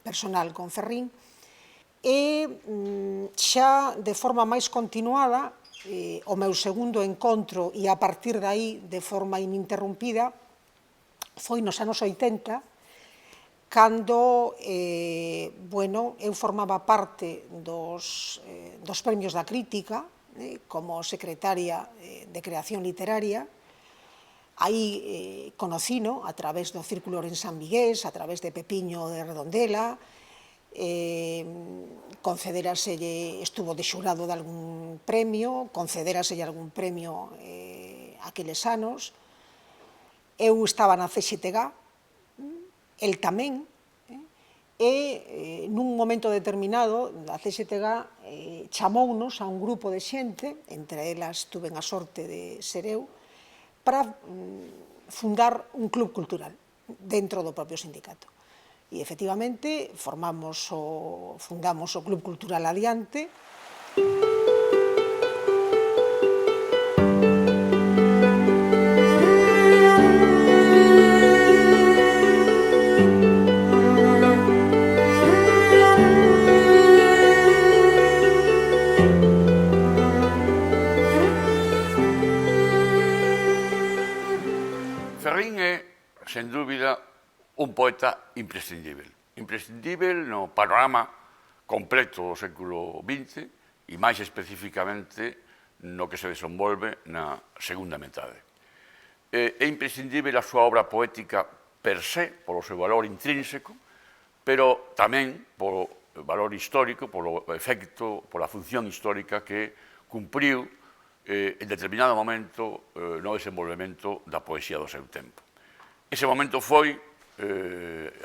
personal con Ferrín, e xa de forma máis continuada, o meu segundo encontro e a partir de aí, de forma ininterrumpida, foi nos anos 80, cando eu formaba parte dos premios da crítica como secretaria de creación literaria. Aí conocino a través do Círculo Ourensán Vigués, a través de Pepiño de Redondela, concederaselle, estuvo de xurado de algún premio, concederaselle algún premio aqueles anos. Eu estaba na CXTG, el tamén, e nun momento determinado a CXTG chamounos a un grupo de xente, entre elas tuven a sorte de ser eu, para fundar un club cultural dentro do propio sindicato. E, efectivamente, fundamos o Club Cultural Adiante. Ferrín é, sen dúbida, un poeta imprescindível. Imprescindível no panorama completo do século XX e máis especificamente no que se desenvolve na segunda metade. É imprescindível a súa obra poética per se, polo seu valor intrínseco, pero tamén polo valor histórico, polo efecto, pola función histórica que cumpriu en determinado momento no desenvolvemento da poesía do seu tempo. Ese momento foi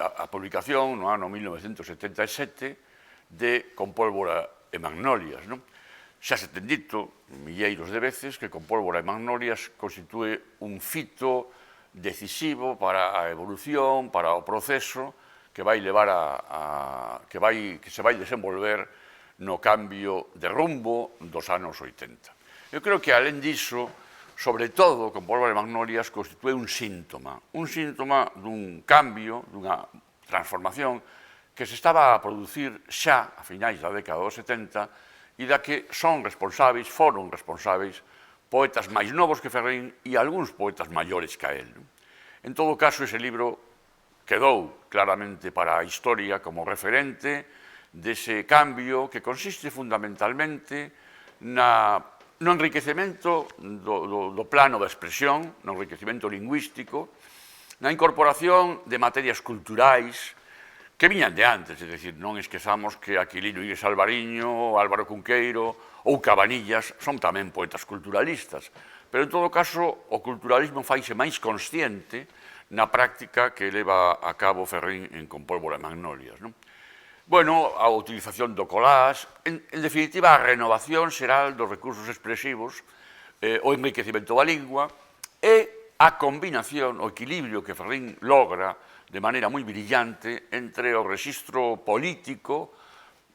a publicación no ano 1977 de Con pólvora e magnolias. Xa se ten dito milleiros de veces que Con pólvora e magnolias constitúe un fito decisivo para a evolución, para o proceso que vai levar que se vai desenvolver no cambio de rumbo dos anos 80. Eu creo que, alén diso, sobre todo, Con pólvora e magnolias constitúe un síntoma dun cambio, dunha transformación que se estaba a producir xa a finais da década dos 70 e da que foron responsáveis poetas máis novos que Ferrín e algúns poetas maiores que a él. En todo caso, ese libro quedou claramente para a historia como referente dese cambio que consiste fundamentalmente no enriquecemento do plano da expresión, no enriquecemento lingüístico, na incorporación de materias culturais que viñan de antes, é dicir, non esquezamos que Aquilino Ives Alvariño, Álvaro Cunqueiro ou Cabanillas son tamén poetas culturalistas, pero en todo caso o culturalismo faise máis consciente na práctica que leva a cabo Ferrín en Con pólvora e magnolias. Bueno, a utilización do collage, en definitiva, a renovación xeral dos recursos expresivos, o enriquecemento da lingua e a combinación, o equilibrio que Ferrín logra de maneira moi brillante entre o rexistro político,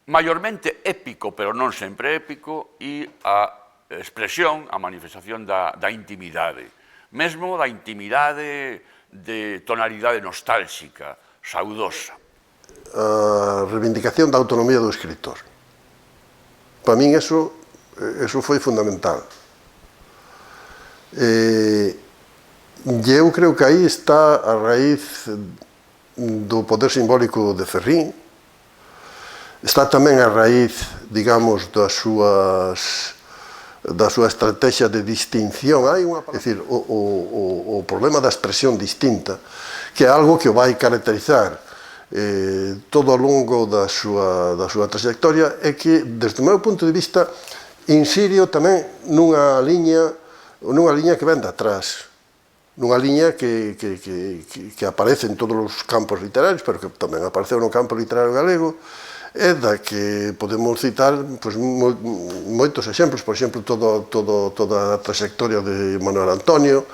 maiormente épico, pero non sempre épico, e a expresión, a manifestación da intimidade, mesmo da intimidade de tonalidade nostálxica, saudosa. A reivindicación da autonomía do escritor. Para min eso foi fundamental. E eu creo que aí está a raíz do poder simbólico de Ferrín, está tamén a raíz, digamos, da súa estrategia de distinción. É dicir, o problema da expresión distinta, que é algo que o vai caracterizar todo ao longo da súa trayectoria, é que, desde o meu punto de vista, insirio tamén nunha liña que ven de atrás, nunha liña que aparece en todos os campos literarios, pero que tamén apareceu no campo literario galego, e da que podemos citar moitos exemplos, por exemplo, toda a trayectoria de Manuel Antonio,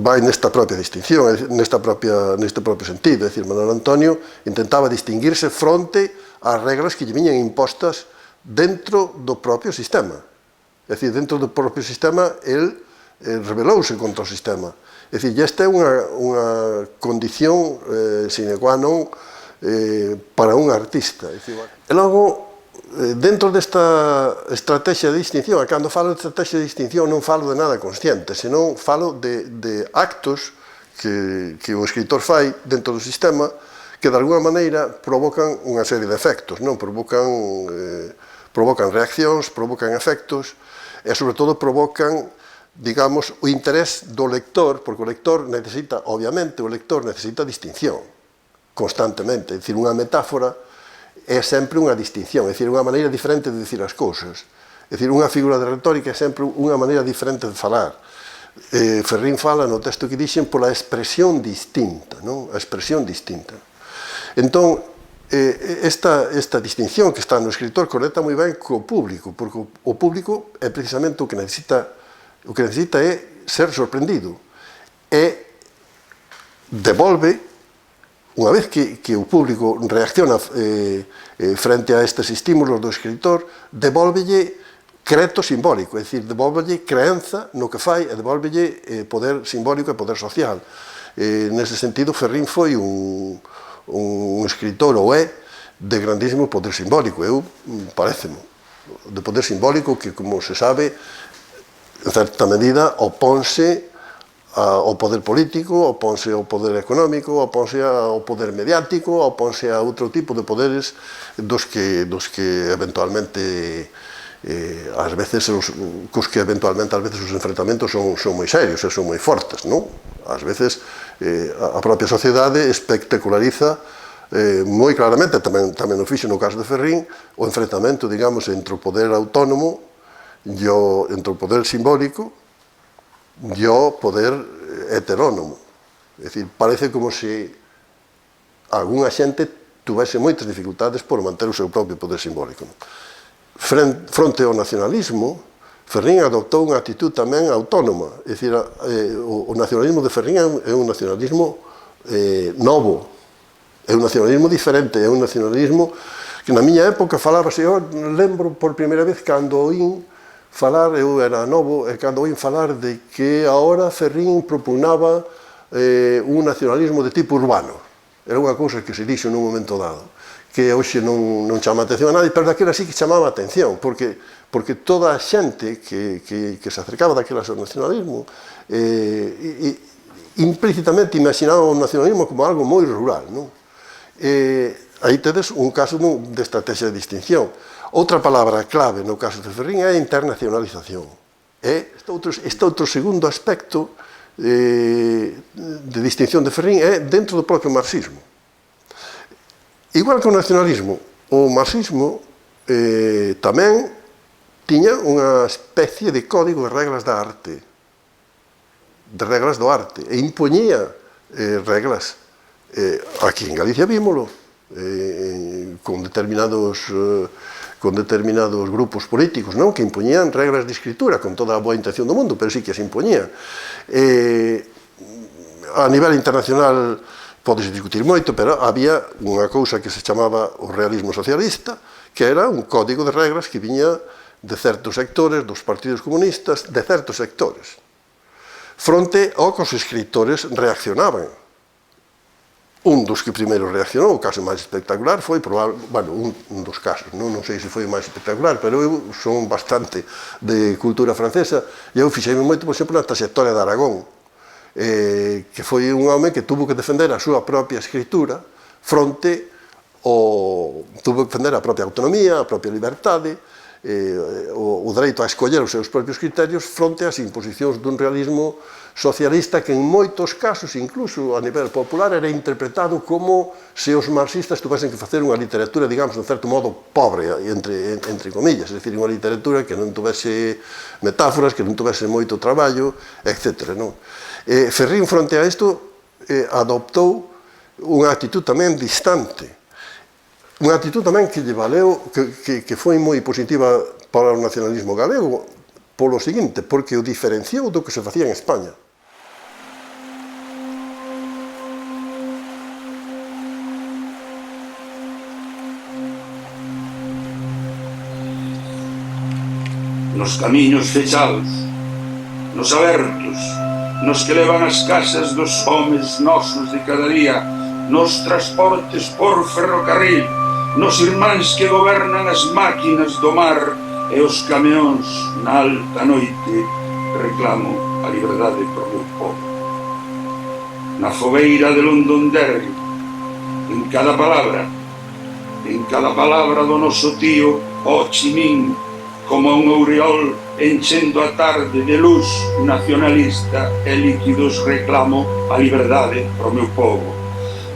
vai nesta propia distinción, neste propio sentido. É dicir, Manuel Antonio intentaba distinguirse fronte ás regras que lle viñan impostas dentro do propio sistema. É dicir, dentro do propio sistema, el rebelouse contra o sistema. É dicir, esta é unha condición sine qua non para un artista. E logo, dentro desta estrategia de distinción, e cando falo de estrategia de distinción non falo de nada consciente, senón falo de actos que o escritor fai dentro do sistema que de alguna maneira provocan unha serie de efectos, non? Provocan reaccións, provocan efectos e, sobre todo, provocan, digamos, o interés do lector, porque o lector necesita, obviamente, o lector necesita distinción constantemente, é dicir, unha metáfora é sempre unha distinción, é dicir, unha maneira diferente de dicir as cousas, é dicir, unha figura de retórica é sempre unha maneira diferente de falar. Ferrín fala no texto que dixen pola expresión distinta, non? A expresión distinta. Entón, esta distinción que está no escritor conecta moi ben co público, porque o público é precisamente o que necesita é ser sorprendido e devolve, unha vez que o público reacciona frente a estes estímulos do escritor, devolvelle creto simbólico, é dicir, devolvelle creenza no que fai e devolvelle poder simbólico e poder social. Nese sentido, Ferrín foi un escritor, ou é, de grandísimo poder simbólico. Paréceme, de poder simbólico que, como se sabe, en certa medida, oponse ao poder político, oponse ao poder económico, oponse ao poder mediático, oponse a outro tipo de poderes dos que eventualmente ás veces os enfrentamentos son moi serios e son moi fortes, non? Ás veces a propia sociedade espectaculariza moi claramente, tamén o fixo no caso de Ferrín, o enfrentamento, digamos, entre o poder autónomo entre o poder simbólico e o poder heterónomo. É dicir, parece como se algunha xente tuvese moitas dificultades por manter o seu propio poder simbólico. Fronte ao nacionalismo, Ferrín adoptou unha actitud tamén autónoma. É dicir, o nacionalismo de Ferrín é un nacionalismo novo, é un nacionalismo diferente, é un nacionalismo que na miña época falábase, eu lembro por primeira vez cando oín falar, eu era novo, e cando oín falar de que agora Ferrín propunaba un nacionalismo de tipo urbano. Era unha cousa que se dixo nun momento dado, que hoxe non chama a atención a nadie, pero daquela sí que chamaba a atención, porque toda a xente que se acercaba daquela ao nacionalismo implícitamente imaginaba o nacionalismo como algo moi rural, non? Aí tedes un caso de estrategia de distinción. Outra palabra clave no caso de Ferrín é a internacionalización. Este outro segundo aspecto de distinción de Ferrín é dentro do propio marxismo. Igual que o nacionalismo, o marxismo tamén tiña unha especie de código de reglas da arte, de reglas do arte, e impoñía reglas. Aquí en Galicia vímolo, con determinados grupos políticos, non? Que impoñían reglas de escritura con toda a boa intención do mundo, pero sí que as impoñían. A nivel internacional podese discutir moito, pero había unha cousa que se chamaba o realismo socialista, que era un código de reglas que viña de certos sectores, dos partidos comunistas, de certos sectores, fronte ao que os escritores reaccionaban. Un dos que primeiro reaccionou, o caso máis espectacular, foi un dos casos, non sei se foi o máis espectacular, pero eu son bastante de cultura francesa e eu fixeime moito, por exemplo, na traxectoria de Aragón, que foi un home que tuvo que defender a súa propia escritura fronte tuvo que defender a propia autonomía, a propia liberdade, o dereito a escoller os seus propios criterios fronte ás imposicións dun realismo socialista que en moitos casos, incluso a nivel popular, era interpretado como se os marxistas tuvesen que facer unha literatura, digamos, de certo modo pobre, entre comillas, é dicir, unha literatura que non tuvese metáforas, que non tuvese moito traballo, etc. Ferrín, fronte a isto, adoptou unha actitud tamén distante, unha actitud tamén que lle valeu, que foi moi positiva para o nacionalismo galego, polo seguinte, porque o diferenciou do que se facía en España. Nos camiños fechados, nos abertos, nos que levan as casas dos homes nosos de cada día, nos transportes por ferrocarril, nos irmáns que gobernan as máquinas do mar e os camións na alta noite, reclamo a liberdade por meu povo. Na fogueira de Londonderry, en cada palabra do noso tío Ho Chi Minh, como un aureol enchendo a tarde de luz nacionalista e líquidos, reclamo a liberdade pro meu povo.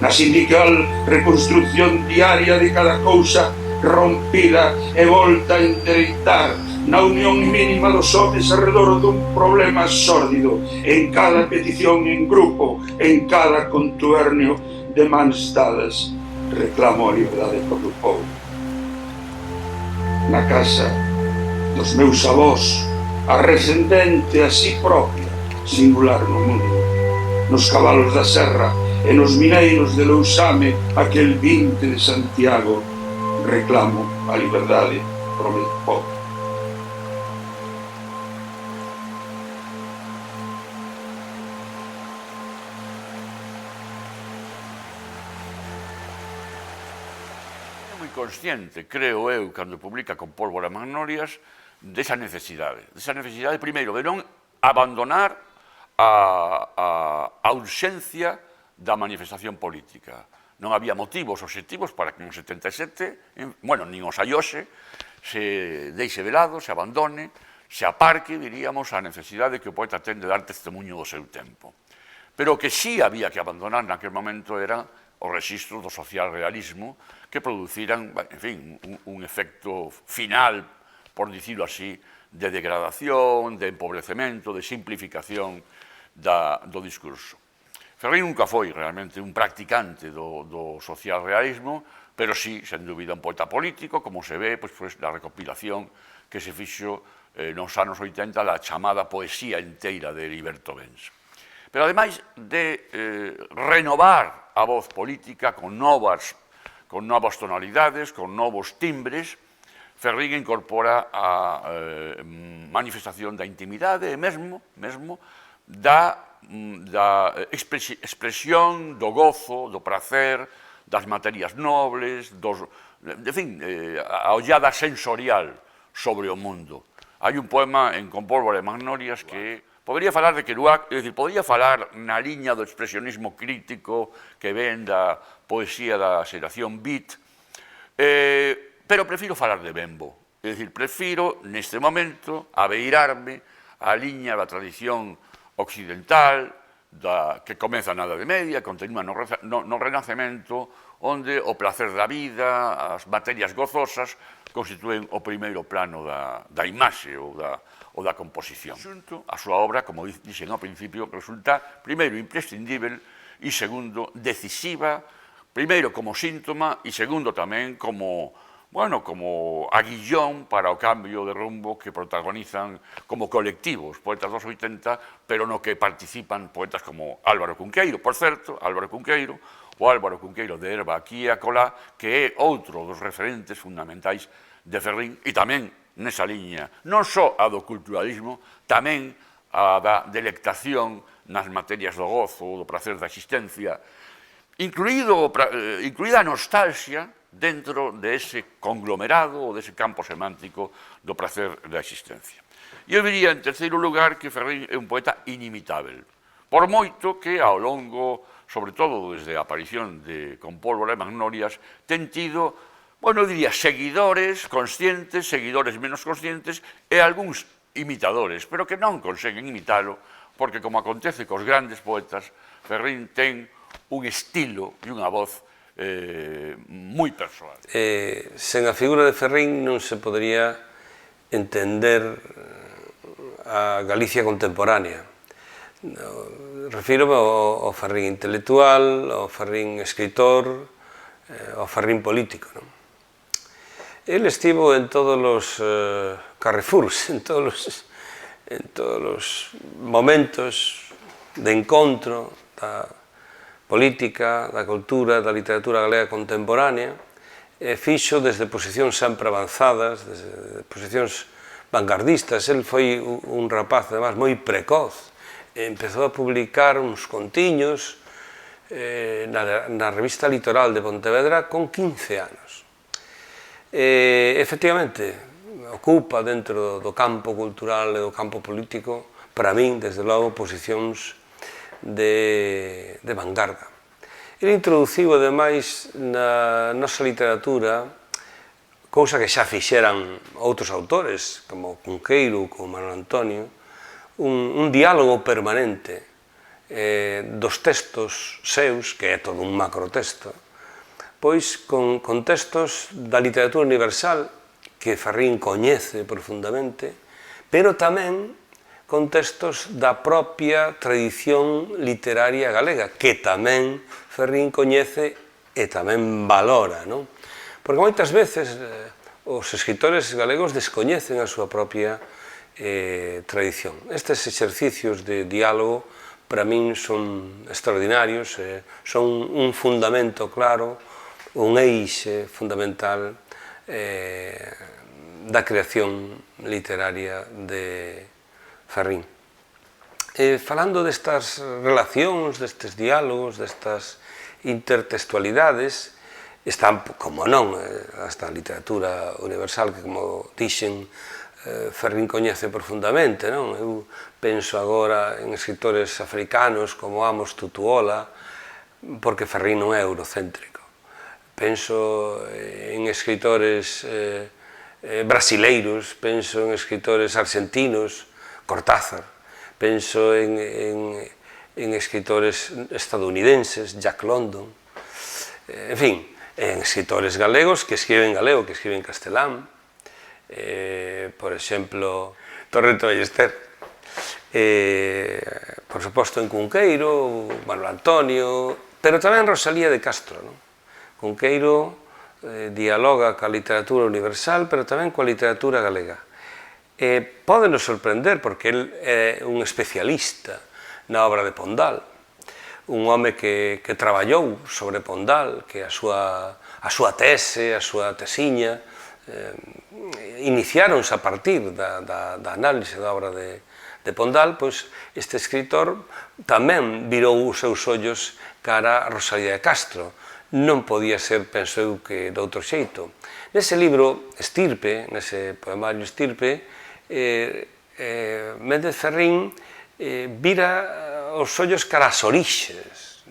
Na sindical reconstrucción diaria de cada cousa rompida e volta a endereitar, na unión mínima dos homes arredor dun problema sórdido, en cada petición en grupo, en cada contubernio de mans dadas, reclamo a liberdade pro meu povo. Na casa dos meus avós, a rescendente a si propia, singular no mundo, nos cabalos da serra e nos mineiros de Lousame, aquel 20 de Santiago, reclamo a liberdade pro meu povo. É moi consciente, creo eu, cando publica Con pólvora e magnolias, desa necesidade, primeiro, de non abandonar a urxencia da manifestación política. Non había motivos obxectivos para que en 77, nin os hai hoxe, se deixe de lado, se abandone, se aparque, diríamos, a necesidade que o poeta ten de dar testemunho do seu tempo. Pero o que sí había que abandonar naquele momento eran os registros do social realismo que produciran, en fin, un efecto final, por dicirlo así, de degradación, de empobrecemento, de simplificación do discurso. Ferrín nunca foi realmente un practicante do social realismo, pero sí, sen dúbida, un poeta político, como se ve na recopilación que se fixo nos anos 80 da chamada poesía inteira de Heriberto Benz. Pero ademais de renovar a voz política con novas tonalidades, con novos timbres, Ferrín incorpora a manifestación da intimidade e mesmo da expresión do gozo, do pracer, das materias nobles, en fin, a ollada sensorial sobre o mundo. Hai un poema en Con pólvora e magnolias que podría falar de Kerouac, é dicir, podría falar na liña do expresionismo crítico que ven da poesía da xeración beat, pero prefiro falar de Bembo, é dicir, prefiro neste momento abeirarme a liña da tradición occidental, que comeza na Idade Media, continúa no Renacemento, onde o placer da vida, as materias gozosas, constituen o primeiro plano da imaxe ou da composición. A súa obra, como dixen ao principio, resulta, primeiro, imprescindível e, segundo, decisiva, primeiro como síntoma e, segundo, tamén como aguillón para o cambio de rumbo que protagonizan como colectivos poetas dos 80, pero no que participan poetas como Álvaro Cunqueiro, por certo, Álvaro Cunqueiro de Herba aquí e acolá, que é outro dos referentes fundamentais de Ferrín, e tamén nesa liña, non só a do culturalismo, tamén a da delectación nas materias do gozo, do prazer da existencia, incluída a nostalgia dentro de ese conglomerado ou dese campo semántico do prazer da existencia. Eu diría, en terceiro lugar, que Ferrín é un poeta inimitable, por moito que ao longo, sobre todo desde a aparición de Con pólvora e magnolias, ten tido, eu diría, seguidores conscientes, seguidores menos conscientes e algúns imitadores, pero que non conseguen imitalo, porque, como acontece cos grandes poetas, Ferrín ten un estilo e unha voz moi persoal. Sen a figura de Ferrín non se podería entender a Galicia contemporánea. Refírome ao Ferrín intelectual, ao Ferrín escritor, ao Ferrín político. El estivo en todos os carrefours, en todos os momentos de encontro da política, da cultura, da literatura galega contemporánea, fixo desde posicións sempre avanzadas, desde posicións vanguardistas. El foi un rapaz, además, moi precoz. Empezou a publicar uns contiños na revista Litoral de Pontevedra con 15 anos. Efectivamente, ocupa dentro do campo cultural e do campo político, para min, desde logo, posicións de vanguarda. Ele introduciu, ademais, na nosa literatura, cousa que xa fixeran outros autores, como Cunqueiro, como Manuel Antonio, un diálogo permanente dos textos seus, que é todo un macrotexto, pois con textos da literatura universal que Ferrín coñece profundamente, pero tamén con textos da propia tradición literaria galega, que tamén Ferrín coñece e tamén valora, non? Porque moitas veces os escritores galegos descoñecen a súa propia tradición. Estes exercicios de diálogo para min son extraordinarios, son un fundamento claro, un eixe fundamental da creación literaria de Ferrín. Falando destas relacións, destes diálogos, destas intertextualidades, están, como non, esta literatura universal que, como dixen, Ferrín coñece profundamente, non? Eu penso agora en escritores africanos como Amos Tutuola, porque Ferrín non é eurocéntrico. Penso en escritores brasileiros, penso en escritores argentinos, Cortázar, penso en escritores estadounidenses, Jack London, en fin, en escritores galegos que escriben galego, que escriben castelán, por exemplo, Torrento Ballester, por suposto en Cunqueiro, Manuel Antonio, pero tamén Rosalía de Castro. Cunqueiro dialoga ca literatura universal, pero tamén coa literatura galega. Pódenos sorprender, porque el é un especialista na obra de Pondal, un home que traballou sobre Pondal, que a súa tese, a súa tesiña, iniciáronse a partir da análise da obra de Pondal, pois este escritor tamén virou os seus ollos cara a Rosalía de Castro. Non podía ser, penso eu, que de outro xeito. Nese libro Estirpe, nese poemario Estirpe, Méndez Ferrín vira os ollos cara as orixes,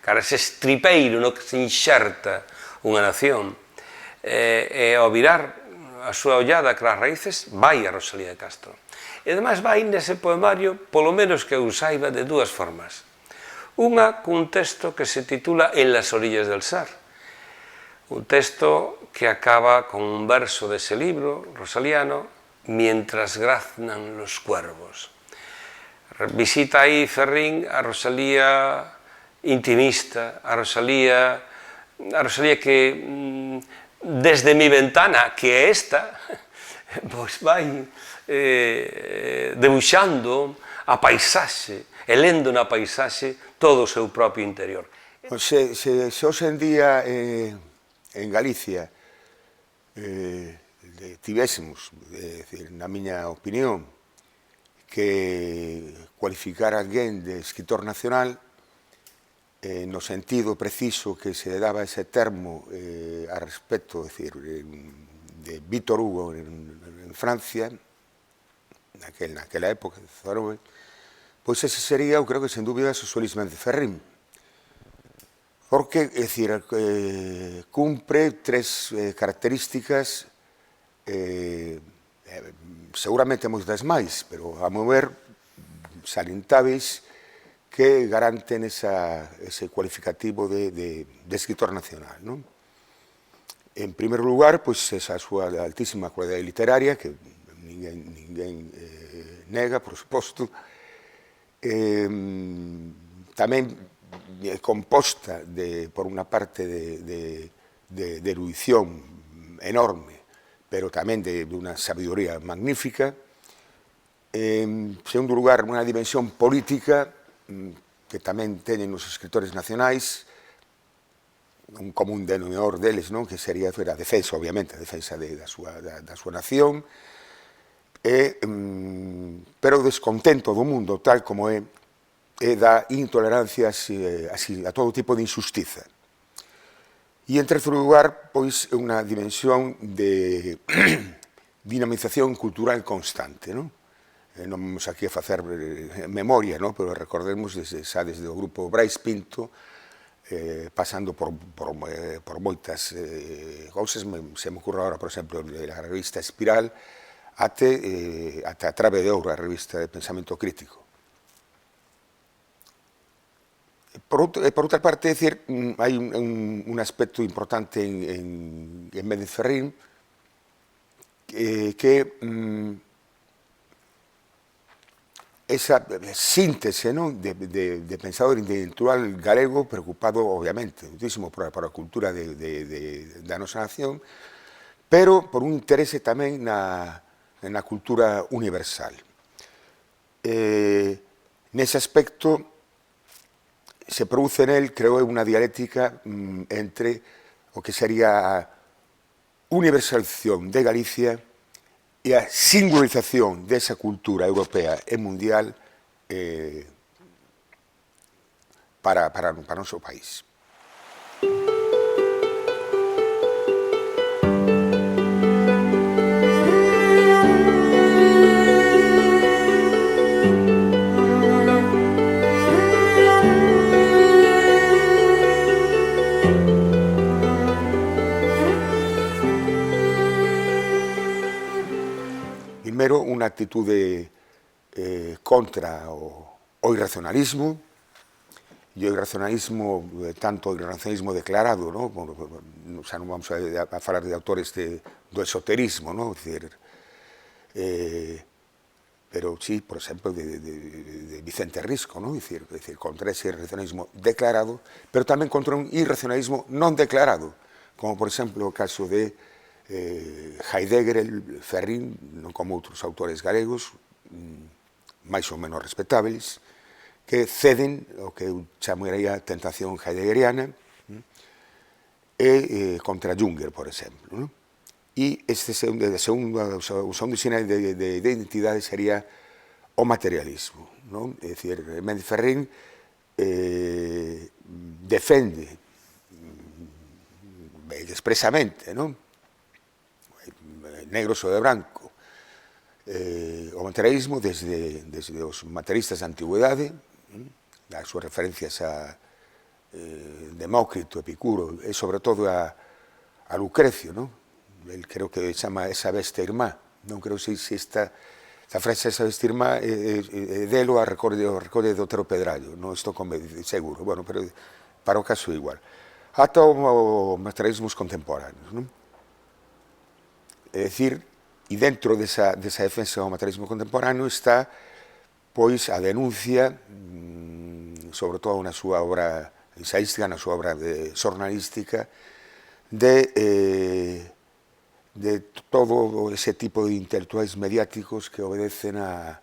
cara ese estripeiro no que se inxerta unha nación. E ao virar a súa ollada cara as raíces, vai a Rosalía de Castro. E ademais vai nese poemario, polo menos que eu saiba, de dúas formas. Unha cun texto que se titula En las orillas del Sar, un texto que acaba con un verso dese libro rosaliano, Mientras graznan los cuervos. Visita aí Ferrín a Rosalía intimista, a Rosalía que desde mi ventana, que é esta, pois vai debuxando a paisaxe, e lendo na paisaxe todo o seu propio interior. Se hoxe en día en Galicia tivésemos, na miña opinión, que cualificar a alguén de escritor nacional no sentido preciso que se daba ese termo a respecto, de Víctor Hugo en Francia, naquela época, pois ese sería, eu creo que sen dúbida, Xosé Luís Méndez Ferrín. Porque, é dicir, cumpre tres características, seguramente moitas máis, pero a meu ver salientáveis, que garanten ese cualificativo de escritor nacional. En primeiro lugar, esa súa altísima cualidade literaria, que ninguén nega, por suposto, tamén composta por unha parte de erudición enorme, pero tamén de unha sabiduría magnífica. En segundo lugar, unha dimensión política que tamén teñen os escritores nacionais, un común denominador deles, que sería a defensa, obviamente, a defensa da súa nación, pero o descontento do mundo, tal como é da intolerancia a todo tipo de injustiza. E, en terceiro lugar, pois, unha dimensión de dinamización cultural constante, non? Non vamos aquí a facer memoria, non? Pero recordemos desde o grupo Brais Pinto, pasando por moitas cousas, se me ocurre agora, por exemplo, a revista Espiral, ate a Trave de Ouro, a revista de pensamento crítico. Por outra parte, decir, hai un aspecto importante en Méndez Ferrín que esa síntese de pensador intelectual galego preocupado, obviamente, muchísimo por a cultura da nosa nación, pero por un interese tamén na cultura universal. Nese aspecto, se produce nel, creo, unha dialéctica entre o que sería a universalización de Galicia e a singularización desa cultura europea e mundial para o noso país. Primeiro, unha actitude contra o irracionalismo, e o irracionalismo, tanto o irracionalismo declarado, xa non vamos a falar de autores do esoterismo, pero sí, por exemplo, de Vicente Risco, contra ese irracionalismo declarado, pero tamén contra un irracionalismo non declarado, como, por exemplo, o caso de Heidegger, Ferrín, non como outros autores galegos, máis ou menos respetables, que ceden o que eu chamaría tentación heideggeriana e contra Junger, por exemplo. E o segundo sinal de identidade sería o materialismo. É dicir, Méndez Ferrín defende expresamente, negro sobre branco, o materialismo desde os materialistas da antigüedade, as súas referencias a Demócrito, Epicuro, e sobre todo a Lucrecio, el creo que chama esa besta irmá, non creo se esta frase esa besta irmá delo a recorde de Otero Pedrallo, non estou seguro, bueno, pero para o caso igual. Ata os materialismos contemporáneos, é dicir, e dentro desa defensa do materialismo contemporáneo está, pois, a denuncia, sobre todo na súa obra ensaística, na súa obra xornalística, de todo ese tipo de intelectuais mediáticos que obedecen a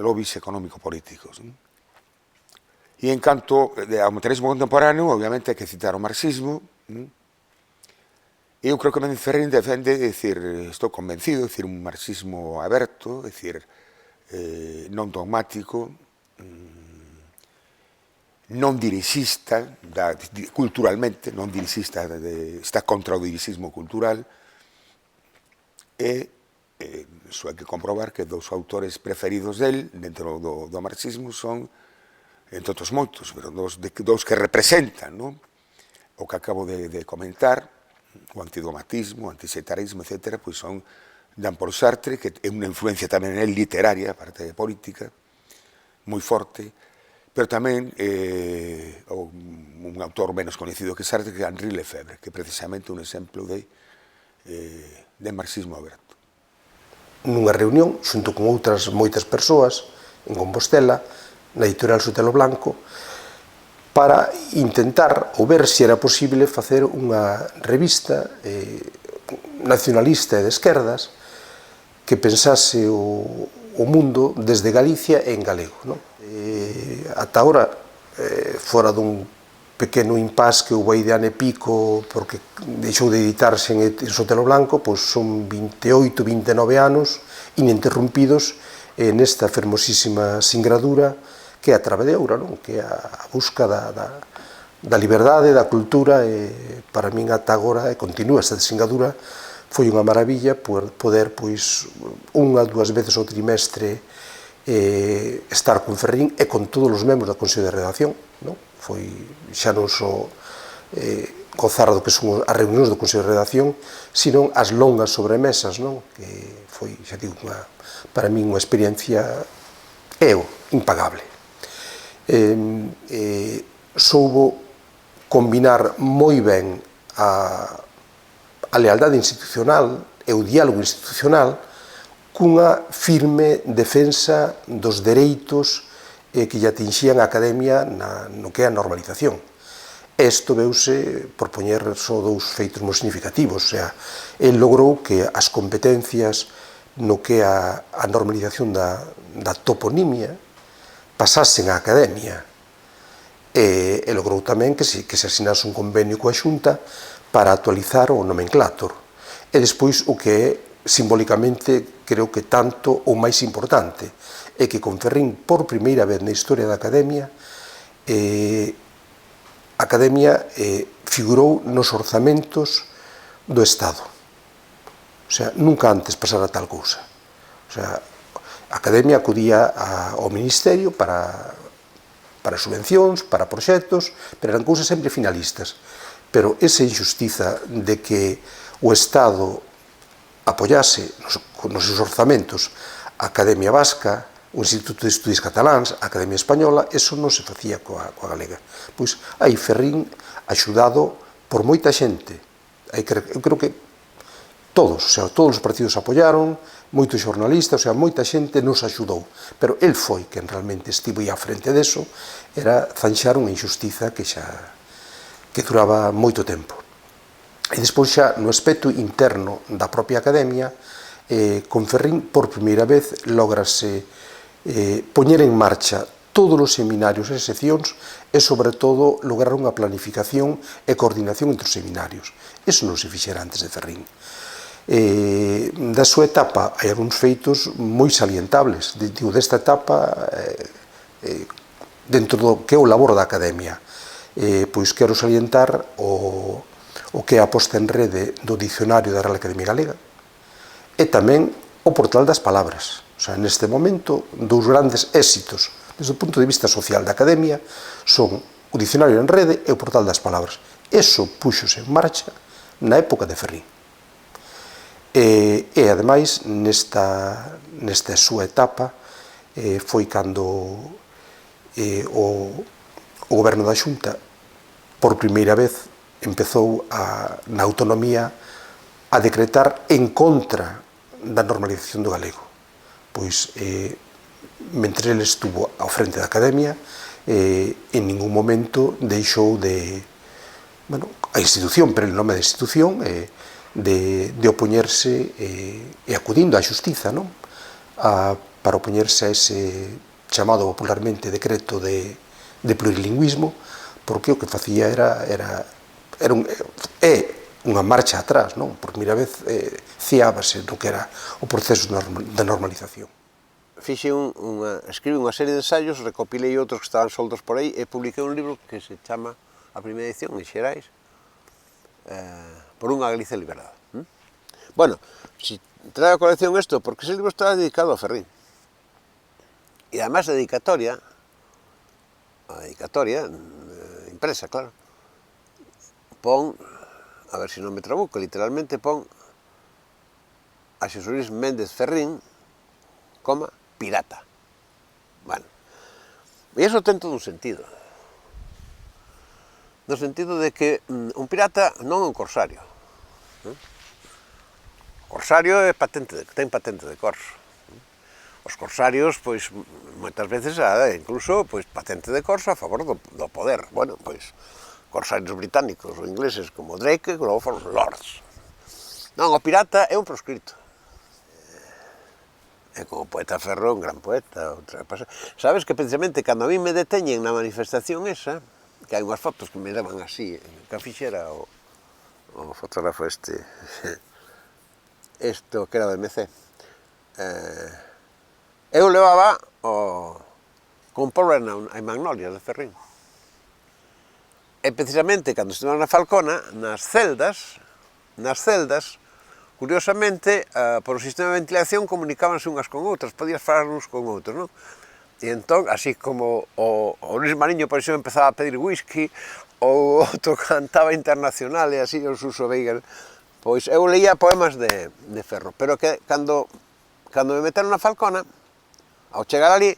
lobbies económico-políticos. E en canto ao materialismo contemporáneo, obviamente, hai que citar o marxismo. Eu creo que Méndez Ferrín defende, estou convencido, un marxismo aberto, non dogmático, non dirixista, culturalmente, non dirixista, está contra o dirixismo cultural, e iso hai que comprobar que dos autores preferidos del, dentro do marxismo, son, entre outros moitos, pero dos que representan o que acabo de comentar, o antidogmatismo, o antisetarismo, etc., pois son Jean-Paul Sartre, que é unha influencia tamén literaria, aparte de política, moi forte, pero tamén un autor menos conhecido que Sartre, que é Henri Lefebvre, que é precisamente un exemplo de marxismo aberto. Nunha reunión, xunto con outras moitas persoas, en Compostela, na editorial Sotelo Blanco, para intentar ou ver se era posible facer unha revista nacionalista e de esquerdas que pensase o mundo desde Galicia e en galego. Ata ahora, fora dun pequeno impás que houve aí de ano e pico porque deixou de editarse en Sotelo Blanco, pois son 28, 29 anos ininterrumpidos nesta fermosísima singradura que é a Trave de Ouro, que é a busca da da liberdade, da cultura, e para min ata agora, e continúa esta desingadura, foi unha maravilla poder, pois, unha, dúas veces ao trimestre estar con Ferrín e con todos os membros da Consello de Redacción, non? Foi xa non só gozar do que son as reunións do Consello de Redacción, sino as longas sobremesas, non? Que foi, xa digo, para min unha experiencia impagable. Soubo combinar moi ben a lealdade institucional e o diálogo institucional cunha firme defensa dos dereitos que lle atinxían a Academia no que é a normalización. Isto veuse por poñer só dous feitos moi significativos, o sea, el logrou que as competencias no que é a normalización da toponimia pasasen á Academia, e logrou tamén que se asinase un convenio coa Xunta para actualizar o nomenclátor. E despois o que é simbólicamente, creo que tanto ou máis importante, é que con Ferrín, por primeira vez na historia da Academia, a Academia figurou nos orzamentos do Estado. O sea, nunca antes pasara tal cousa. O sea, a Academia acudía ao Ministerio para subvencións, para proxectos, pero eran cousas sempre finalistas. Pero esa injustiza de que o Estado apoiase nos seus orzamentos a Academia Vasca, o Instituto de Estudios Cataláns, a Academia Española, eso non se facía coa galega. Pois aí Ferrín, axudado por moita xente, eu creo que todos, o sea, todos os partidos apoiaron, moitos xornalistas, o sea, moita xente nos axudou, pero el foi quen realmente estivo aí á frente deso, era zanxar unha injustiza que duraba moito tempo. E despois xa no aspecto interno da propia Academia, con Ferrín por primeira vez lograse poñer en marcha todos os seminarios e seccións e, sobre todo, lograr unha planificación e coordinación entre os seminarios. Eso non se fixera antes de Ferrín. Da súa etapa hai algúns feitos moi salientables. Digo, desta etapa, dentro do que é o labor da Academia, pois quero salientar o que é a posta en rede do Dicionario da Real Academia Galega e tamén o Portal das Palabras. O sea, neste momento, dous grandes éxitos desde o punto de vista social da Academia son o Dicionario en rede e o Portal das Palabras. Eso puxose en marcha na época de Ferrín. E, ademais, nesta súa etapa foi cando o Goberno da Xunta, por primeira vez, empezou na autonomía a decretar en contra da normalización do galego. Pois, mentre ele estuvo ao frente da Academia, en ningún momento deixou a institución, pero el nome da institución, de opoñerse e acudindo á xustiza, non? Para opoñerse a ese chamado popularmente decreto de plurilingüismo, porque o que facía é unha marcha atrás, non? Por primeira vez ciábase no que era o proceso de normalización. Escribí unha serie de ensaios, recopilei outros que estaban soltos por aí e publiquei un libro que se chama, a primeira edición, en Xerais, Por unha Galicia en liberdade. Bueno, si trae a colección isto, porque ese libro está dedicado a Ferrín. E además a dedicatoria impresa, claro, pon, a ver se non me trabuco, literalmente pon a Xosé Luis Méndez Ferrín, pirata. Bueno, e iso ten todo un sentido. No sentido de que un pirata non é un corsario. O corsario ten patente de corso. Os corsarios, pois, moitas veces, incluso, pois, patente de corso a favor do poder. Bueno, pois, corsarios británicos ou ingleses como Drake, que logo foron lords. Non, o pirata é un proscrito. E como poeta Ferro, un gran poeta. Sabes que, precisamente, cando a mí me deteñen na manifestación esa, que hai unhas fotos que me levan así, que fixera o fotógrafo isto que era do MC, eu levaba con Paul Brennan a Magnolia de Ferrín. E precisamente, cando estivemos na Falcona, nas celdas, curiosamente, por o sistema de ventilación comunicábanse unhas con outras, podías falar uns con outros, non? E entón, así como o Luis Mariño, por exemplo, empezaba a pedir whisky, ou outro cantaba internacional, e así os Suso Veiga, pois eu leía poemas de Ferro, pero que cando me meteron na Falcona, ao chegar ali,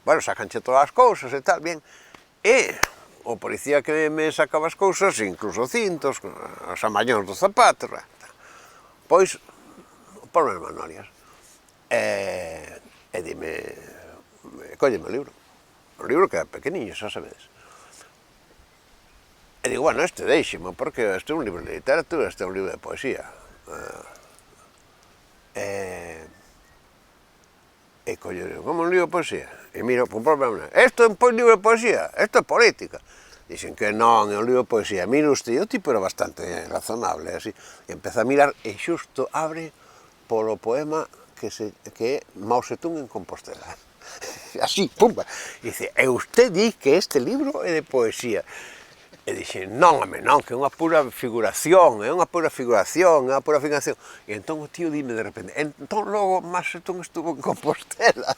bueno, sacanche todas as cousas e tal, bien, e o policía que me sacaba as cousas, incluso cintos, os amañóns dos zapatos, pois, por as manolias, e dime, cólleme o libro que era pequeniño, xa sabedes. E digo, bueno, este deiximo, porque este é un libro de literatura, este é un libro de poesía. E coño, como un libro de poesía? E miro, por problema, isto é un libro de poesía, isto é política. Dixen que non, é un libro de poesía. Mira usted, o tipo era bastante razonable, así. E empeza a mirar, e xusto abre polo poema que é Mao Zedong en Compostela. Así, pumba. E dice, e usted di que este libro é de poesía. E dixen, non, home, non, que é unha pura figuración, é unha pura figuración. E entón o tío dime de repente, entón logo Mao Zedong estuvo en Compostela.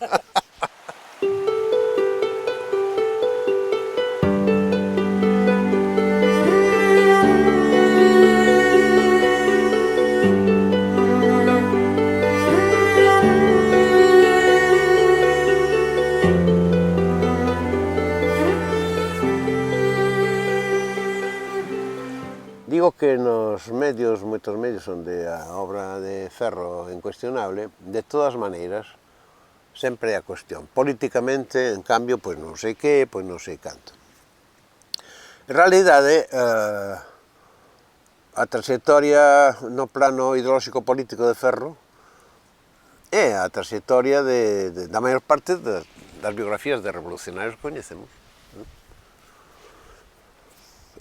Digo que nos medios, moitos medios onde a obra de Ferro é incuestionable, de todas maneiras, sempre é a cuestión. Políticamente, en cambio, pois non sei que, pois non sei canto. En realidade, a trayectoria no plano ideolóxico político de Ferro é a trayectoria da maior parte das biografías de revolucionarios que coñecemos.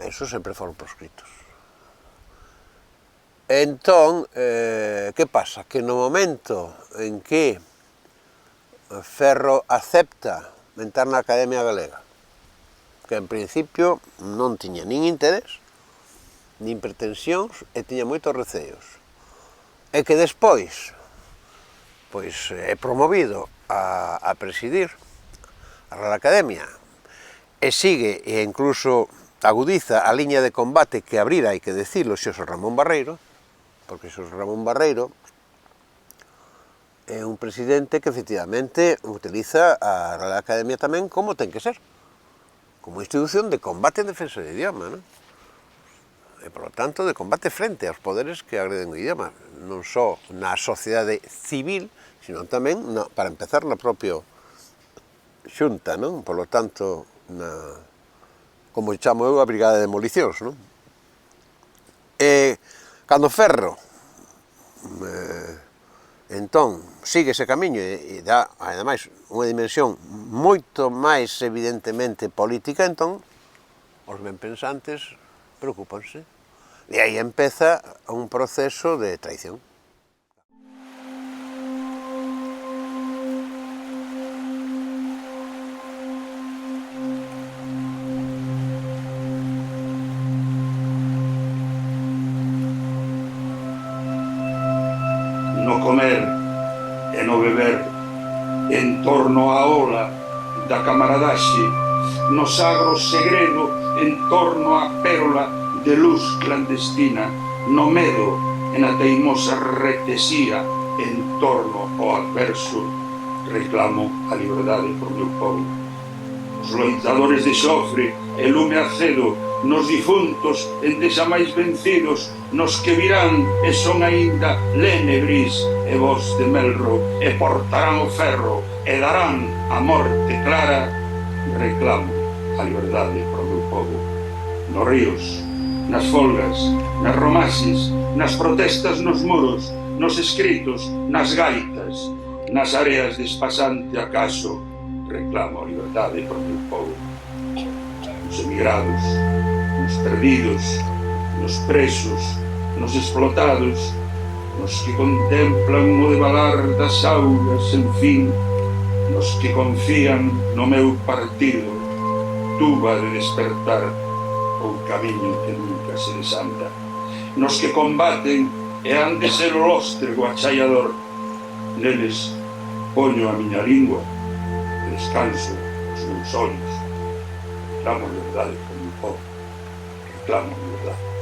Eso sempre foron proscritos. Entón, que pasa? Que no momento en que Ferro acepta entrar na Academia Galega, que en principio non tiña nin interés, nin pretensións, e tiña moitos receos, e que despois pois é promovido a presidir a Real Academia, e sigue e incluso agudiza a liña de combate que abrira, hai que decirlo, Xosé Ramón Barreiro, porque Xosé Ramón Barreiro é un presidente que efectivamente utiliza a Real Academia tamén como ten que ser, como institución de combate en defensa do idioma, non? E, por lo tanto, de combate frente aos poderes que agreden o idioma, non só na sociedade civil, sino tamén, para empezar, na propia xunta, non? Por lo tanto, como chamo eu, a Brigada de Demolicións, non? E cando Ferro entón sigue ese camiño e dá, ademais, unha dimensión moito máis evidentemente política, entón os benpensantes preocúpanse. E aí empeza un proceso de traición. No comer e no beber, en torno á ola da camaradaxe, no sagro segredo, en torno á pérola de luz clandestina, no medo e na teimosa retesía, en torno ao adverso, reclamo a liberdade por meu povo. Os loitadores de xofre e lume acedo, nos difuntos endexamais vencidos, nos que virán e son aínda lénebris e voz de melro, e portarán o ferro e darán a morte clara, reclamo a liberdade por meu povo. Nos ríos, nas folgas, nas romaxes, nas protestas nos muros, nos escritos, nas gaitas, nas areas de espasante acaso, reclamo a liberdade por meu povo. Nos emigrados, nos perdidos, nos presos, nos explotados, nos que contemplan o devalar das augas sen fin, nos que confían no meu partido, tuba de despertar ou camiño que nunca se desanda. Nos que combaten e han de ser o lóstrego achaiador, neles poño a miña lingua e descanso os meus olhos. Reclamo verdade como un povo, reclamo verdade.